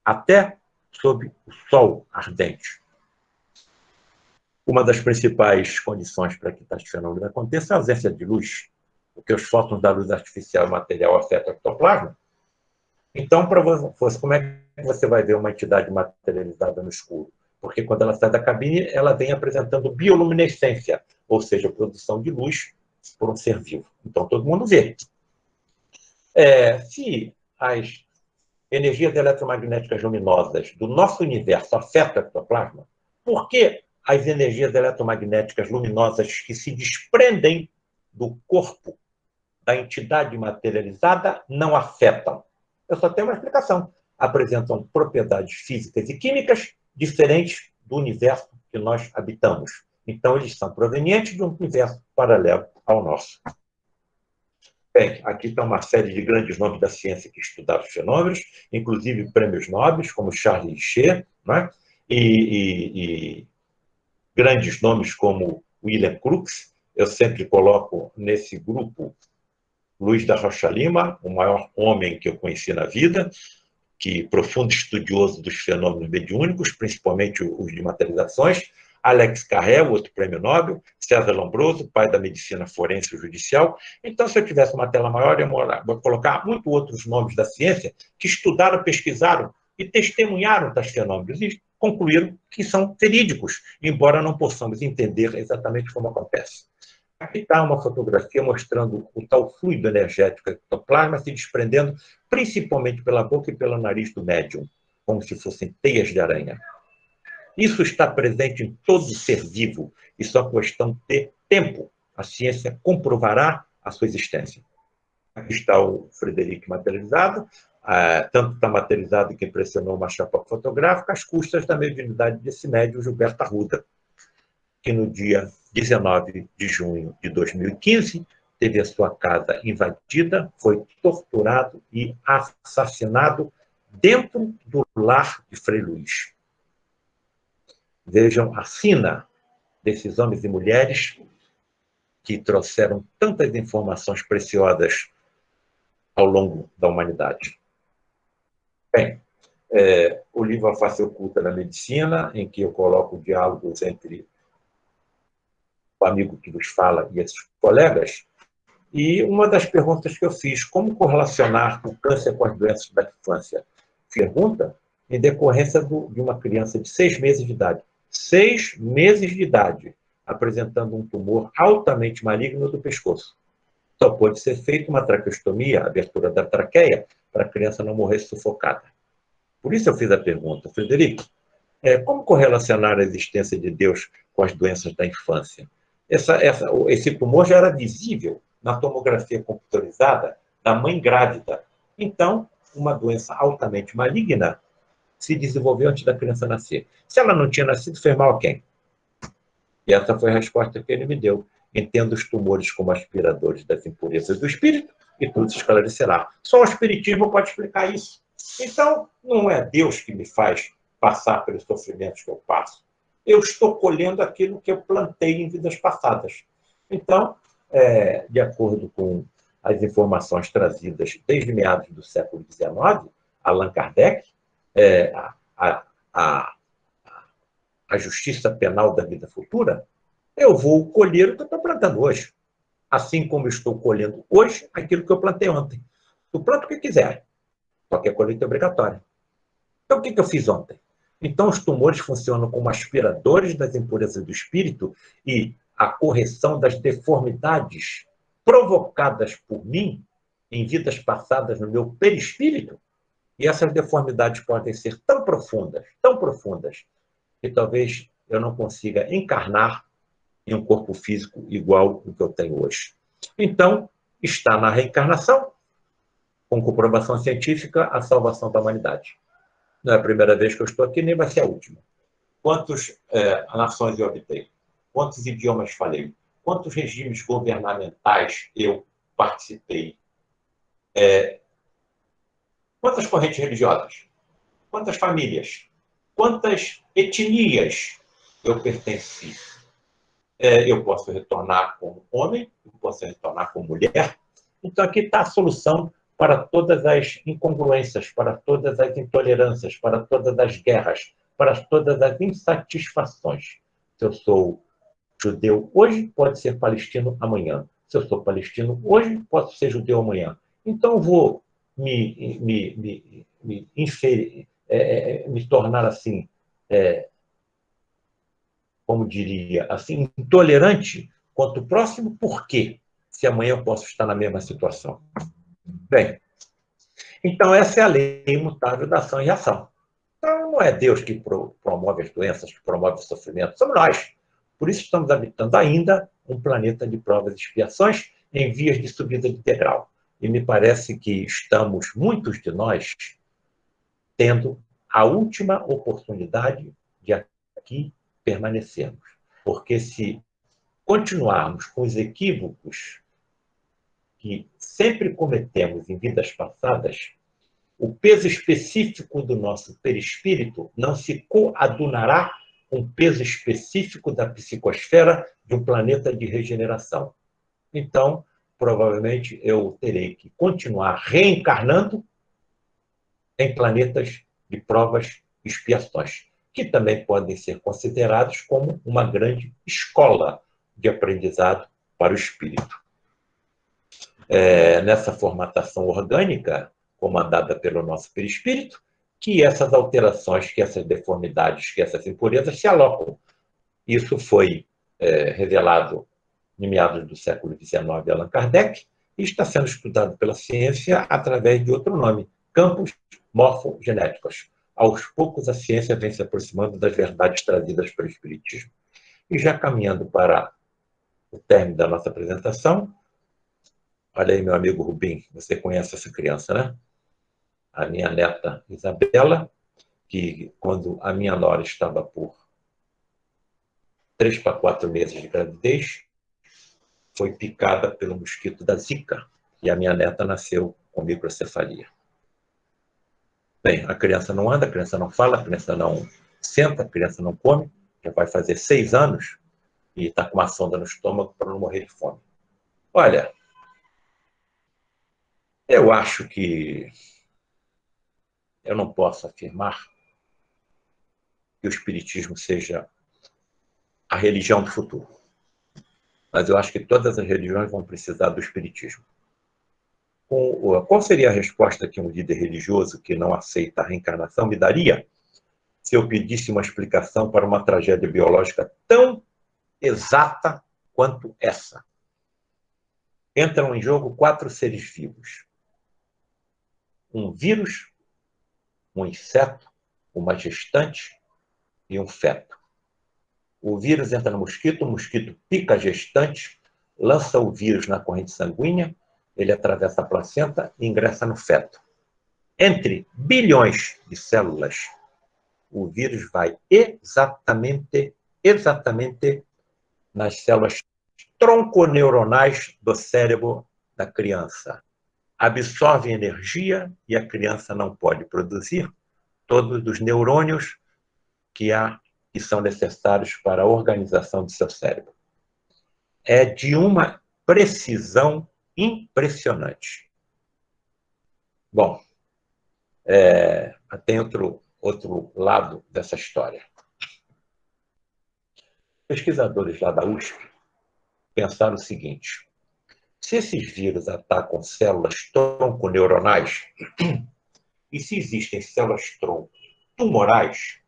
Até sob o sol ardente. Uma das principais condições para que tais fenômenos aconteçam é a ausência de luz, porque os fótons da luz artificial e material afetam o ectoplasma. Então, para você, como é que você vai ver uma entidade materializada no escuro? Porque quando ela sai da cabine, ela vem apresentando bioluminescência, ou seja, produção de luz por um ser vivo. Então, todo mundo vê. Se as energias eletromagnéticas luminosas do nosso universo afetam o ectoplasma, por que as energias eletromagnéticas luminosas que se desprendem do corpo da entidade materializada não afetam? Eu só tenho uma explicação. Apresentam propriedades físicas e químicas diferentes do universo que nós habitamos. Então, eles são provenientes de um universo paralelo ao nosso. Bem, aqui está uma série de grandes nomes da ciência que estudaram os fenômenos, inclusive prêmios nobres, como Charles Richer, né? e grandes nomes como William Crookes. Eu sempre coloco nesse grupo Luiz da Rocha Lima, o maior homem que eu conheci na vida, que profundo estudioso dos fenômenos mediúnicos, principalmente os de materializações, Alex Carrel, outro prêmio Nobel, César Lombroso, pai da medicina forense e judicial. Então, se eu tivesse uma tela maior, eu vou colocar muitos outros nomes da ciência que estudaram, pesquisaram e testemunharam tais fenômenos e concluíram que são verídicos, embora não possamos entender exatamente como acontece. Aqui está uma fotografia mostrando o tal fluido energético ectoplasma se desprendendo principalmente pela boca e pelo nariz do médium, como se fossem teias de aranha. Isso está presente em todo ser vivo e só questão de tempo. A ciência comprovará a sua existência. Aqui está o Frederic materializado, tanto está materializado que impressionou uma chapa fotográfica, às custas da mediunidade desse médium Gilberto Arruda, que no dia 19 de junho de 2015 teve a sua casa invadida, foi torturado e assassinado dentro do lar de Frei Luís. Vejam a sina desses homens e mulheres que trouxeram tantas informações preciosas ao longo da humanidade. Bem, o livro A Face Oculta na Medicina, em que eu coloco diálogos entre o amigo que vos fala e esses colegas, e uma das perguntas que eu fiz, como correlacionar o câncer com as doenças da infância? Pergunta em decorrência de uma criança de 6 meses de idade. 6 meses de idade, apresentando um tumor altamente maligno do pescoço. Só pode ser feita uma traqueostomia, abertura da traqueia, para a criança não morrer sufocada. Por isso eu fiz a pergunta, Frederico, como correlacionar a existência de Deus com as doenças da infância? Esse tumor já era visível na tomografia computadorizada da mãe grávida. Então, uma doença altamente maligna se desenvolveu antes da criança nascer. Se ela não tinha nascido, fez mal a quem? E essa foi a resposta que ele me deu. Entenda os tumores como aspiradores das impurezas do espírito e tudo se esclarecerá. Só o espiritismo pode explicar isso. Então, não é Deus que me faz passar pelos sofrimentos que eu passo. Eu estou colhendo aquilo que eu plantei em vidas passadas. Então, de acordo com as informações trazidas desde meados do século XIX, Allan Kardec, a justiça penal da vida futura, eu vou colher o que eu estou plantando hoje. Assim como eu estou colhendo hoje aquilo que eu plantei ontem. Tu planta o que quiser, só que a colheita é obrigatória. Então, o que eu fiz ontem? Então, os tumores funcionam como aspiradores das impurezas do espírito e a correção das deformidades provocadas por mim em vidas passadas no meu perispírito. E essas deformidades podem ser tão profundas, que talvez eu não consiga encarnar em um corpo físico igual ao que eu tenho hoje. Então, está na reencarnação, com comprovação científica, a salvação da humanidade. Não é a primeira vez que eu estou aqui, nem vai ser a última. Quantas nações eu habitei? Quantos idiomas falei? Quantos regimes governamentais eu participei? Quantas correntes religiosas? Quantas famílias? Quantas etnias eu pertenci? Eu posso retornar como homem, eu posso retornar como mulher. Então, aqui está a solução para todas as incongruências, para todas as intolerâncias, para todas as guerras, para todas as insatisfações. Se eu sou judeu hoje, pode ser palestino amanhã. Se eu sou palestino hoje, posso ser judeu amanhã. Então, eu vou me tornar assim, como diria, assim, intolerante quanto o próximo, por quê? Se amanhã eu posso estar na mesma situação. Bem, então essa é a lei imutável da ação e reação. Então não é Deus que promove as doenças, que promove o sofrimento, somos nós. Por isso estamos habitando ainda um planeta de provas e expiações em vias de subida de degrau. E me parece que estamos, muitos de nós, tendo a última oportunidade de aqui permanecermos. Porque se continuarmos com os equívocos que sempre cometemos em vidas passadas, o peso específico do nosso perispírito não se coadunará com o peso específico da psicosfera de um planeta de regeneração. Então, provavelmente, eu terei que continuar reencarnando em planetas de provas e expiações, que também podem ser considerados como uma grande escola de aprendizado para o espírito. Nessa formatação orgânica, comandada pelo nosso perispírito, que essas alterações, que essas deformidades, que essas impurezas se alocam. Isso foi revelado em meados do século XIX, Allan Kardec, e está sendo estudado pela ciência através de outro nome, campos morfogenéticos. Aos poucos, a ciência vem se aproximando das verdades trazidas pelo Espiritismo. E já caminhando para o término da nossa apresentação, olha aí, meu amigo Rubim, você conhece essa criança, né? A minha neta Isabela, que quando a minha nora estava por 3 para 4 meses de gravidez, foi picada pelo mosquito da Zika, e a minha neta nasceu com microcefalia. Bem, a criança não anda, a criança não fala, a criança não senta, a criança não come, já vai fazer 6 anos e está com uma sonda no estômago para não morrer de fome. Olha, eu acho que eu não posso afirmar que o Espiritismo seja a religião do futuro. Mas eu acho que todas as religiões vão precisar do Espiritismo. Qual seria a resposta que um líder religioso que não aceita a reencarnação me daria se eu pedisse uma explicação para uma tragédia biológica tão exata quanto essa? Entram em jogo 4 seres vivos. Um vírus, um inseto, uma gestante e um feto. O vírus entra no mosquito, o mosquito pica a gestante, lança o vírus na corrente sanguínea, ele atravessa a placenta e ingressa no feto. Entre bilhões de células o vírus vai exatamente nas células tronconeuronais do cérebro da criança. Absorve energia e a criança não pode produzir todos os neurônios que são necessários para a organização do seu cérebro. É de uma precisão impressionante. Bom, tem outro lado dessa história. Pesquisadores lá da USP pensaram o seguinte: se esses vírus atacam células tronconeuronais, e se existem células-tronco tumorais,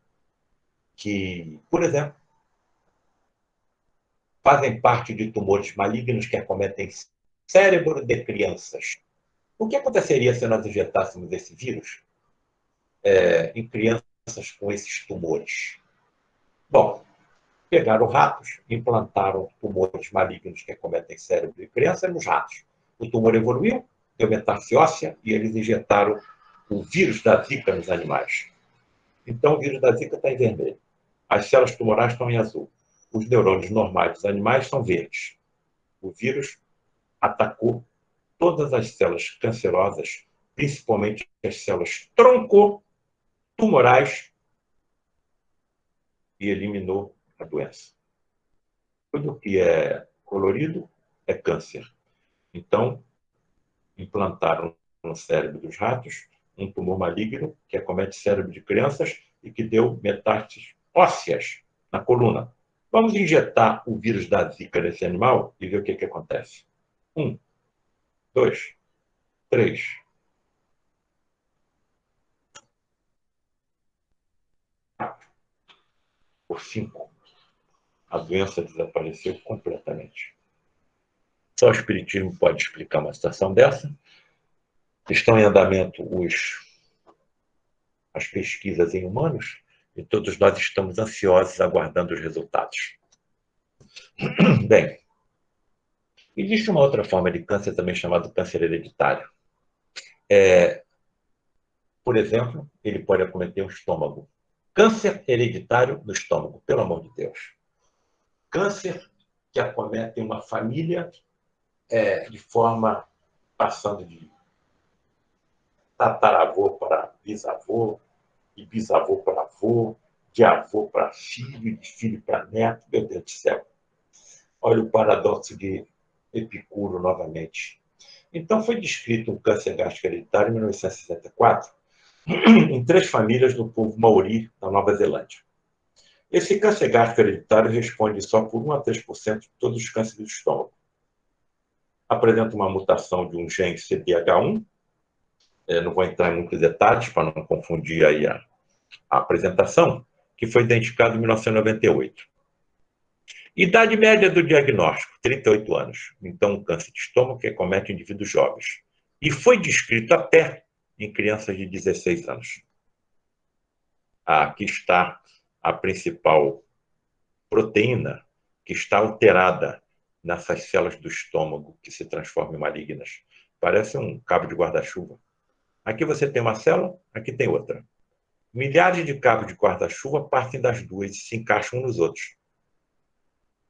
que, por exemplo, fazem parte de tumores malignos que acometem cérebro de crianças, o que aconteceria se nós injetássemos esse vírus em crianças com esses tumores? Bom, pegaram ratos, implantaram tumores malignos que acometem cérebro de criança nos ratos. O tumor evoluiu, deu metástase óssea e eles injetaram o vírus da Zika nos animais. Então, o vírus da Zika está em vermelho. As células tumorais estão em azul. Os neurônios normais dos animais são verdes. O vírus atacou todas as células cancerosas, principalmente as células tronco-tumorais, e eliminou a doença. Tudo que é colorido é câncer. Então, implantaram no cérebro dos ratos um tumor maligno que acomete o cérebro de crianças e que deu metástases ósseas na coluna. Vamos injetar o vírus da Zika nesse animal e ver o que acontece. 1, 2, 3. Por 5. A doença desapareceu completamente. Só o espiritismo pode explicar uma situação dessa. Estão em andamento as pesquisas em humanos e todos nós estamos ansiosos aguardando os resultados. Bem, existe uma outra forma de câncer também chamado câncer hereditário. Por exemplo, ele pode acometer o estômago. Câncer hereditário no estômago, pelo amor de Deus. Câncer que acomete uma família de forma passando de tataravô para bisavô, de bisavô para avô, de avô para filho, de filho para neto. Meu Deus do céu. Olha o paradoxo de Epicuro novamente. Então, foi descrito um câncer gástrico hereditário em 1964 em 3 famílias do povo maori da Nova Zelândia. Esse câncer gástrico hereditário responde só por 1 a 3% de todos os cânceres do estômago. Apresenta uma mutação de um gene CDH1. Não vou entrar em muitos detalhes para não confundir aí a apresentação, que foi identificado em 1998. Idade média do diagnóstico, 38 anos. Então, um câncer de estômago que acomete indivíduos jovens. E foi descrito até em crianças de 16 anos. Aqui está a principal proteína que está alterada nessas células do estômago que se transformam em malignas. Parece um cabo de guarda-chuva. Aqui você tem uma célula, aqui tem outra. Milhares de cabos de guarda-chuva partem das duas e se encaixam uns nos outros.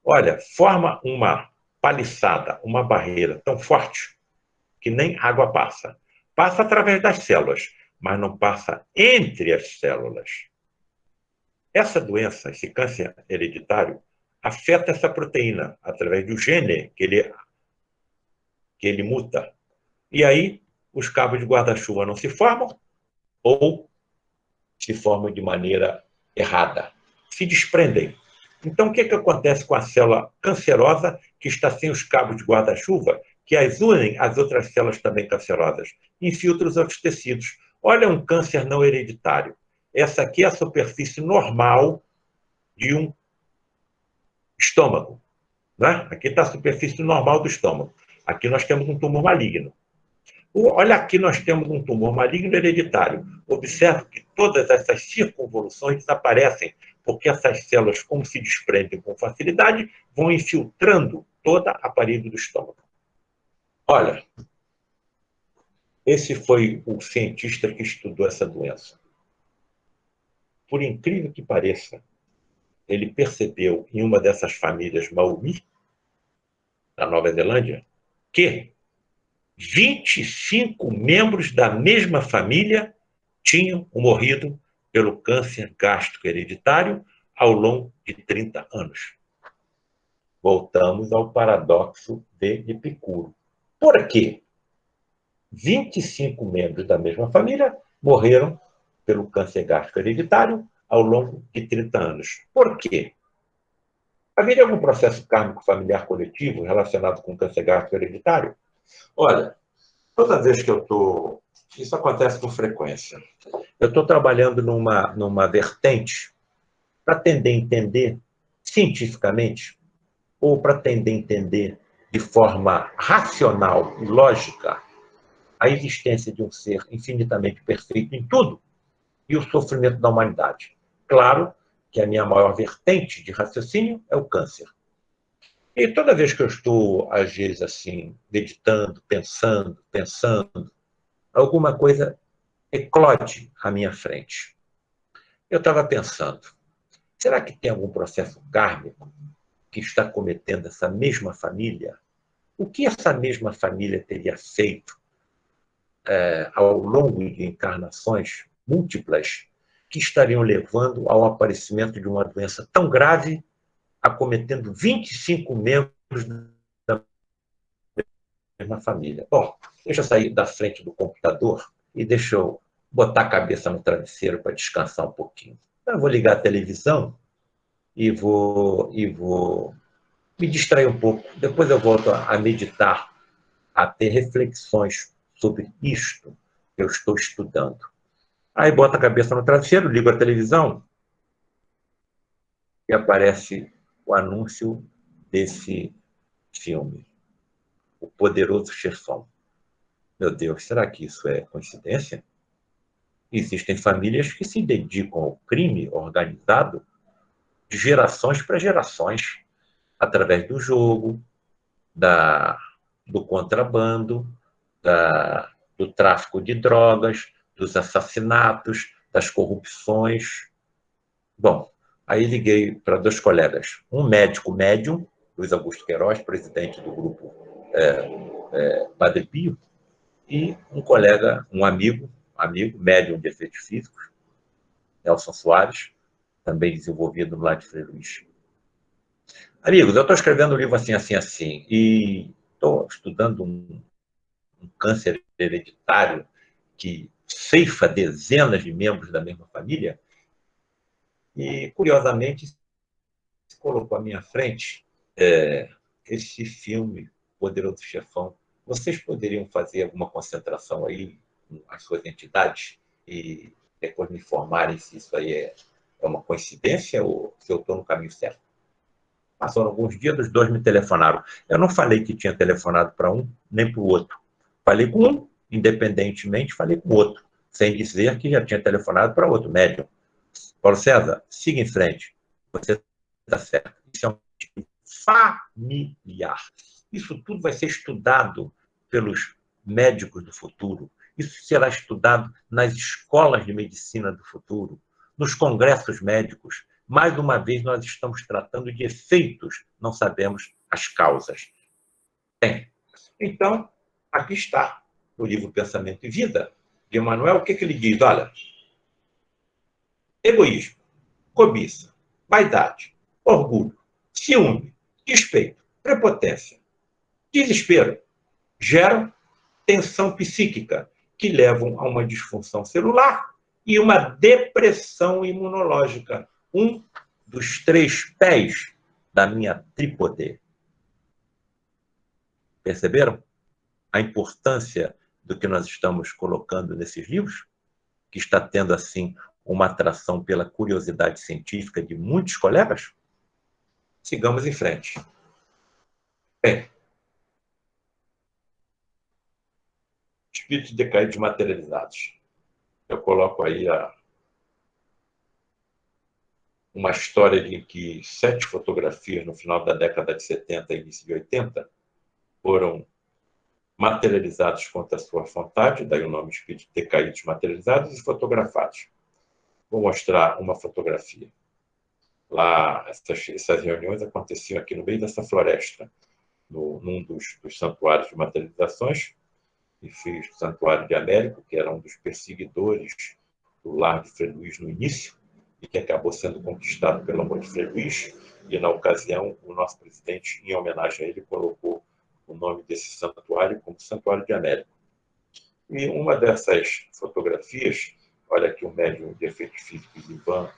Olha, forma uma paliçada, uma barreira tão forte que nem água passa. Passa através das células, mas não passa entre as células. Essa doença, esse câncer hereditário, afeta essa proteína através do gene que ele muta. E aí, os cabos de guarda-chuva não se formam ou se formam de maneira errada, se desprendem. Então, o que acontece com a célula cancerosa que está sem os cabos de guarda-chuva, que as unem às outras células também cancerosas? Infiltra os outros tecidos. Olha um câncer não hereditário. Essa aqui é a superfície normal de um estômago. Né? Aqui está a superfície normal do estômago. Aqui nós temos um tumor maligno. Olha, aqui nós temos um tumor maligno hereditário. Observe que todas essas circunvoluções desaparecem, porque essas células, como se desprendem com facilidade, vão infiltrando toda a parede do estômago. Olha, esse foi o cientista que estudou essa doença. por incrível que pareça, ele percebeu em uma dessas famílias Maori, da Nova Zelândia, que 25 membros da mesma família tinham morrido pelo câncer gástrico hereditário ao longo de 30 anos. Voltamos ao paradoxo de Epicuro. Por quê? 25 membros da mesma família morreram pelo câncer gástrico hereditário ao longo de 30 anos. Por quê? Haveria algum processo kármico familiar coletivo relacionado com câncer gástrico hereditário? Olha, toda vez que eu estou... Isso acontece com frequência. Eu estou trabalhando numa vertente para tender a entender cientificamente ou para tender a entender de forma racional e lógica a existência de um ser infinitamente perfeito em tudo e o sofrimento da humanidade. Claro que a minha maior vertente de raciocínio é o câncer. E toda vez que eu estou, às vezes, assim, meditando, pensando, alguma coisa eclode à minha frente. Eu estava pensando, será que tem algum processo kármico que está cometendo essa mesma família? O que essa mesma família teria feito ao longo de encarnações múltiplas que estariam levando ao aparecimento de uma doença tão grave, acometendo 25 membros da mesma família? Bom, deixa eu sair da frente do computador e deixa eu botar a cabeça no travesseiro para descansar um pouquinho. Então, eu vou ligar a televisão e vou me distrair um pouco. Depois eu volto a meditar, a ter reflexões sobre isto que eu estou estudando. Aí boto a cabeça no travesseiro, ligo a televisão e aparece o anúncio desse filme, O Poderoso Chefão. Meu Deus, será que isso é coincidência? Existem famílias que se dedicam ao crime organizado de gerações para gerações, através do jogo, do contrabando, do tráfico de drogas, dos assassinatos, das corrupções. Bom, aí liguei para 2 colegas, um médico médium, Luiz Augusto Queiroz, presidente do grupo Padre Pio, e um colega, um amigo, médium de efeitos físicos, Nelson Soares, também desenvolvido no Lar de Frei Luís. Amigos, eu estou escrevendo um livro assim, e estou estudando um câncer hereditário que ceifa dezenas de membros da mesma família, e, curiosamente, se colocou à minha frente esse filme, Poderoso Chefão. Vocês poderiam fazer alguma concentração aí com as suas entidades e depois me informarem se isso aí é uma coincidência ou se eu estou no caminho certo? Passaram alguns dias, os 2 me telefonaram. Eu não falei que tinha telefonado para um nem para o outro. Falei com um, independentemente, falei com o outro, sem dizer que já tinha telefonado para outro médium. Paulo César, siga em frente. Você está certo. Isso é um tipo familiar. Isso tudo vai ser estudado pelos médicos do futuro. Isso será estudado nas escolas de medicina do futuro, nos congressos médicos. Mais uma vez, nós estamos tratando de efeitos, não sabemos as causas. Bem, então, aqui está, no livro Pensamento e Vida, de Emmanuel, o que ele diz? Olha, egoísmo, cobiça, vaidade, orgulho, ciúme, despeito, prepotência, desespero, geram tensão psíquica, que levam a uma disfunção celular e uma depressão imunológica. Um dos 3 pés da minha trípode. Perceberam a importância do que nós estamos colocando nesses livros? Que está tendo, assim, uma atração pela curiosidade científica de muitos colegas? Sigamos em frente. Bem, espíritos decaídos materializados. Eu coloco aí uma história de que 7 fotografias no final da década de 70 e início de 80 foram materializados contra a sua vontade, daí o nome espíritos decaídos materializados, e fotografados. Vou mostrar uma fotografia. Lá, essas reuniões aconteciam aqui no meio dessa floresta, num dos santuários de materializações, e fiz o Santuário de Américo, que era um dos perseguidores do lar de Frei Luís no início, e que acabou sendo conquistado pelo amor de Frei Luís, e na ocasião o nosso presidente, em homenagem a ele, colocou o nome desse santuário como Santuário de Américo. E uma dessas fotografias, olha aqui o médium de efeitos físicos Ivan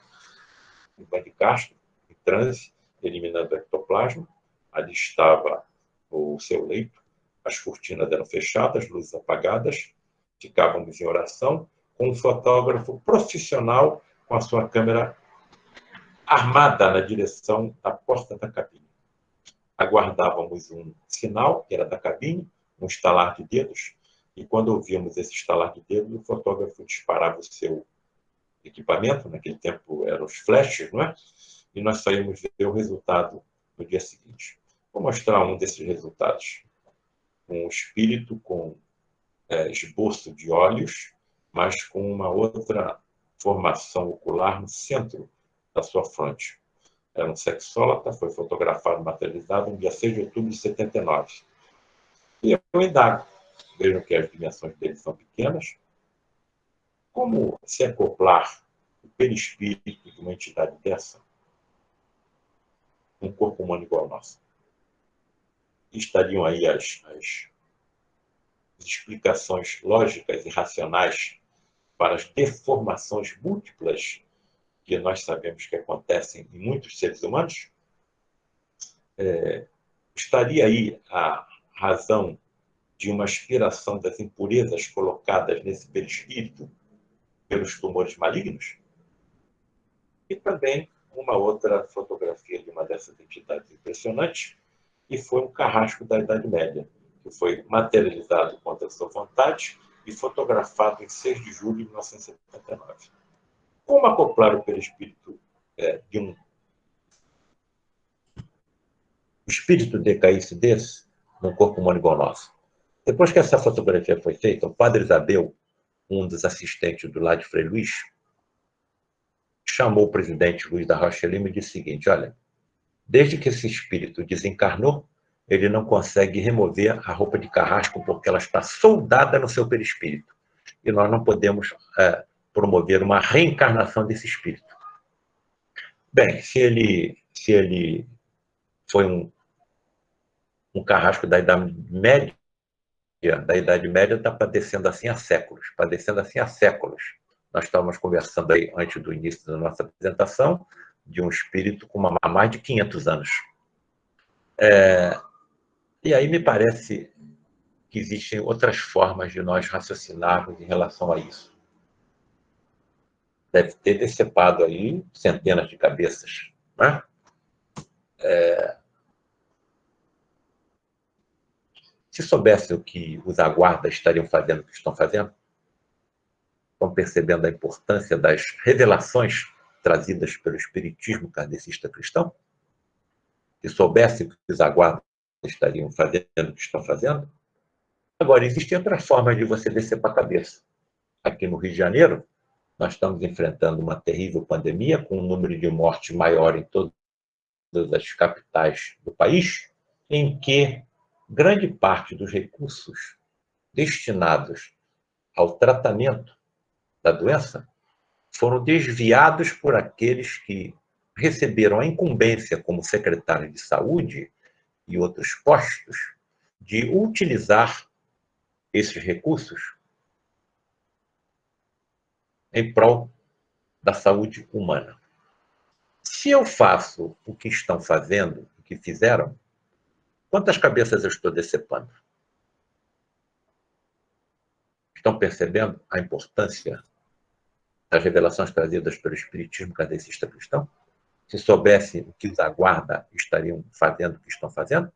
de Castro, em transe, eliminando o ectoplasma. Ali estava o seu leito, as cortinas eram fechadas, luzes apagadas, ficávamos em oração, com um fotógrafo profissional com a sua câmera armada na direção da porta da cabine. Aguardávamos um sinal, que era da cabine, um estalar de dedos, e quando ouvíamos esse estalar de dedos, o fotógrafo disparava o seu equipamento, naquele tempo eram os flashes, não é? E nós saímos ver o resultado no dia seguinte. Vou mostrar um desses resultados. Um espírito com esboço de olhos, mas com uma outra formação ocular no centro da sua fronte. Era um sexólatra, foi fotografado e materializado no dia 6 de outubro de 79. E eu indago, vejam que as dimensões dele são pequenas, como se acoplar o perispírito de uma entidade dessa num corpo humano igual ao nosso? Estariam aí as explicações lógicas e racionais para as deformações múltiplas que nós sabemos que acontecem em muitos seres humanos? Estaria aí a razão de uma aspiração das impurezas colocadas nesse perispírito pelos tumores malignos? E também uma outra fotografia de uma dessas entidades impressionantes, que foi um carrasco da Idade Média, que foi materializado contra a sua vontade e fotografado em 6 de julho de 1979. Como acoplar o perispírito de um espírito decaísse desse num corpo humano igual ao nosso? Depois que essa fotografia foi feita, o padre Isabel, um dos assistentes do lar de Frei Luís, chamou o presidente Luiz da Rocha Lima e disse o seguinte: olha, desde que esse espírito desencarnou, ele não consegue remover a roupa de carrasco porque ela está soldada no seu perispírito. E nós não podemos promover uma reencarnação desse espírito. Bem, se ele foi um carrasco da Idade Média, está padecendo assim há séculos, Nós estávamos conversando aí, antes do início da nossa apresentação, de um espírito com mais de 500 anos. E aí me parece que existem outras formas de nós raciocinarmos em relação a isso. Deve ter decepado aí centenas de cabeças, né? Se soubessem o que os aguardas estariam fazendo, o que estão fazendo, estão percebendo a importância das revelações trazidas pelo espiritismo kardecista cristão? Se soubessem o que os aguardas estariam fazendo, o que estão fazendo? Agora, existem outras formas de você descer para a cabeça. Aqui no Rio de Janeiro, nós estamos enfrentando uma terrível pandemia, com um número de mortes maior em todas as capitais do país, em que grande parte dos recursos destinados ao tratamento da doença foram desviados por aqueles que receberam a incumbência como secretário de saúde e outros postos de utilizar esses recursos em prol da saúde humana. Se eu faço o que estão fazendo, o que fizeram, quantas cabeças eu estou decepando? Estão percebendo a importância das revelações trazidas pelo espiritismo kardecista cristão? Se soubessem o que os aguarda estariam fazendo o que estão fazendo?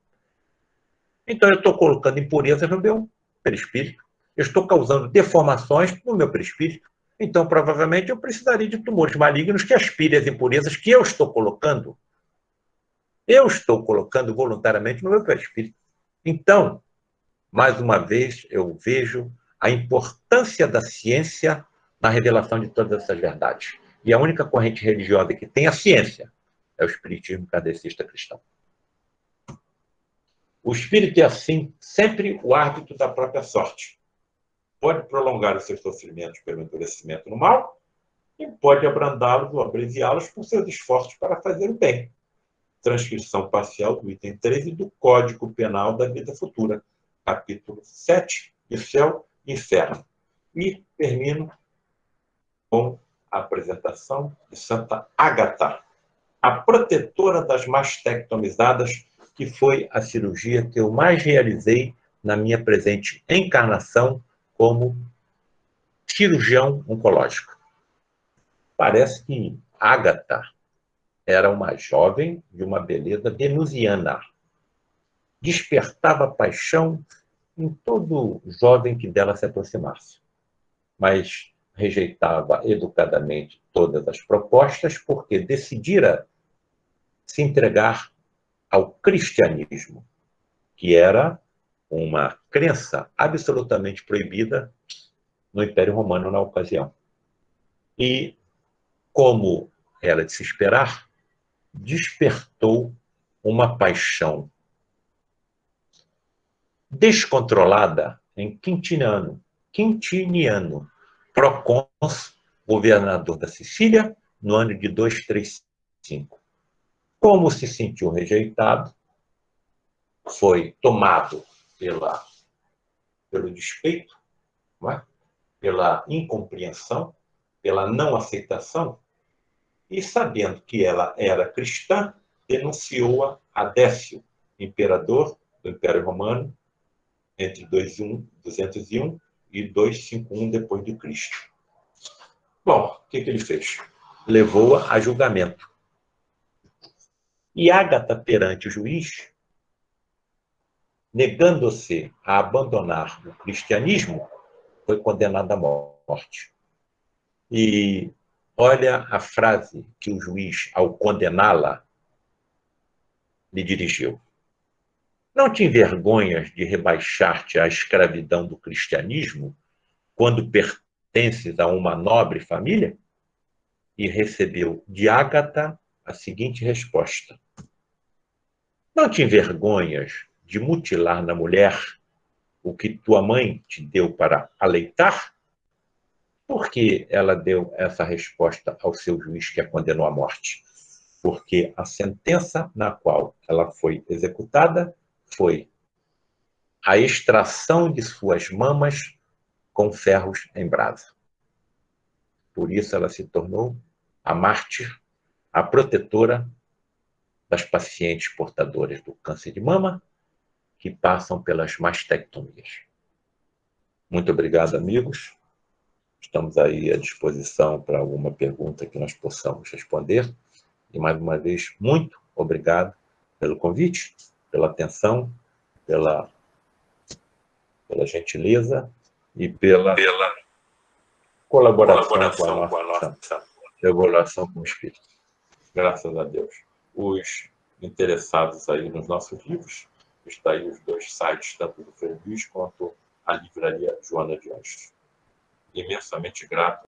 Então eu estou colocando impurezas no meu perispírito, eu estou causando deformações no meu perispírito, então provavelmente eu precisaria de tumores malignos que aspirem as impurezas que eu estou colocando voluntariamente no meu perispírito. Então, mais uma vez, eu vejo a importância da ciência na revelação de todas essas verdades. E a única corrente religiosa que tem a ciência é o espiritismo kardecista cristão. O espírito é, assim, sempre o árbitro da própria sorte. Pode prolongar os seus sofrimentos pelo endurecimento no mal e pode abrandá-los ou abreviá-los por seus esforços para fazer o bem. Transcrição parcial do item 13 do Código Penal da Vida Futura, capítulo 7, de Céu e Inferno. E termino com a apresentação de Santa Ágata, a protetora das mastectomizadas, que foi a cirurgia que eu mais realizei na minha presente encarnação como cirurgião oncológico. Parece que Ágata era uma jovem de uma beleza venusiana. Despertava paixão em todo jovem que dela se aproximasse, mas rejeitava educadamente todas as propostas porque decidira se entregar ao cristianismo, que era uma crença absolutamente proibida no Império Romano na ocasião. E, como era de se esperar, despertou uma paixão descontrolada em Quintiniano, procônsul, governador da Sicília, no ano de 235. Como se sentiu rejeitado, foi tomado pelo despeito, não é? Pela incompreensão, pela não aceitação, e sabendo que ela era cristã, denunciou-a a Décio, imperador do Império Romano, entre 201 e 251 depois de Cristo. Bom, o que ele fez? Levou-a a julgamento. E Ágata, perante o juiz, negando-se a abandonar o cristianismo, foi condenada à morte. E olha a frase que o juiz, ao condená-la, lhe dirigiu. Não te envergonhas de rebaixar-te à escravidão do cristianismo quando pertences a uma nobre família? E recebeu de Ágata a seguinte resposta. Não te envergonhas de mutilar na mulher o que tua mãe te deu para aleitar? Por que ela deu essa resposta ao seu juiz que a condenou à morte? Porque a sentença na qual ela foi executada foi a extração de suas mamas com ferros em brasa. Por isso ela se tornou a mártir, a protetora das pacientes portadoras do câncer de mama que passam pelas mastectomias. Muito obrigado, amigos. Estamos aí à disposição para alguma pergunta que nós possamos responder. E, mais uma vez, muito obrigado pelo convite, pela atenção, pela gentileza e pela colaboração com a nossa regulação com o Espírito. Graças a Deus. Os interessados aí nos nossos livros, está aí os dois sites, tanto do Frei Luiz quanto a livraria Joana de Anjos. Imensamente grato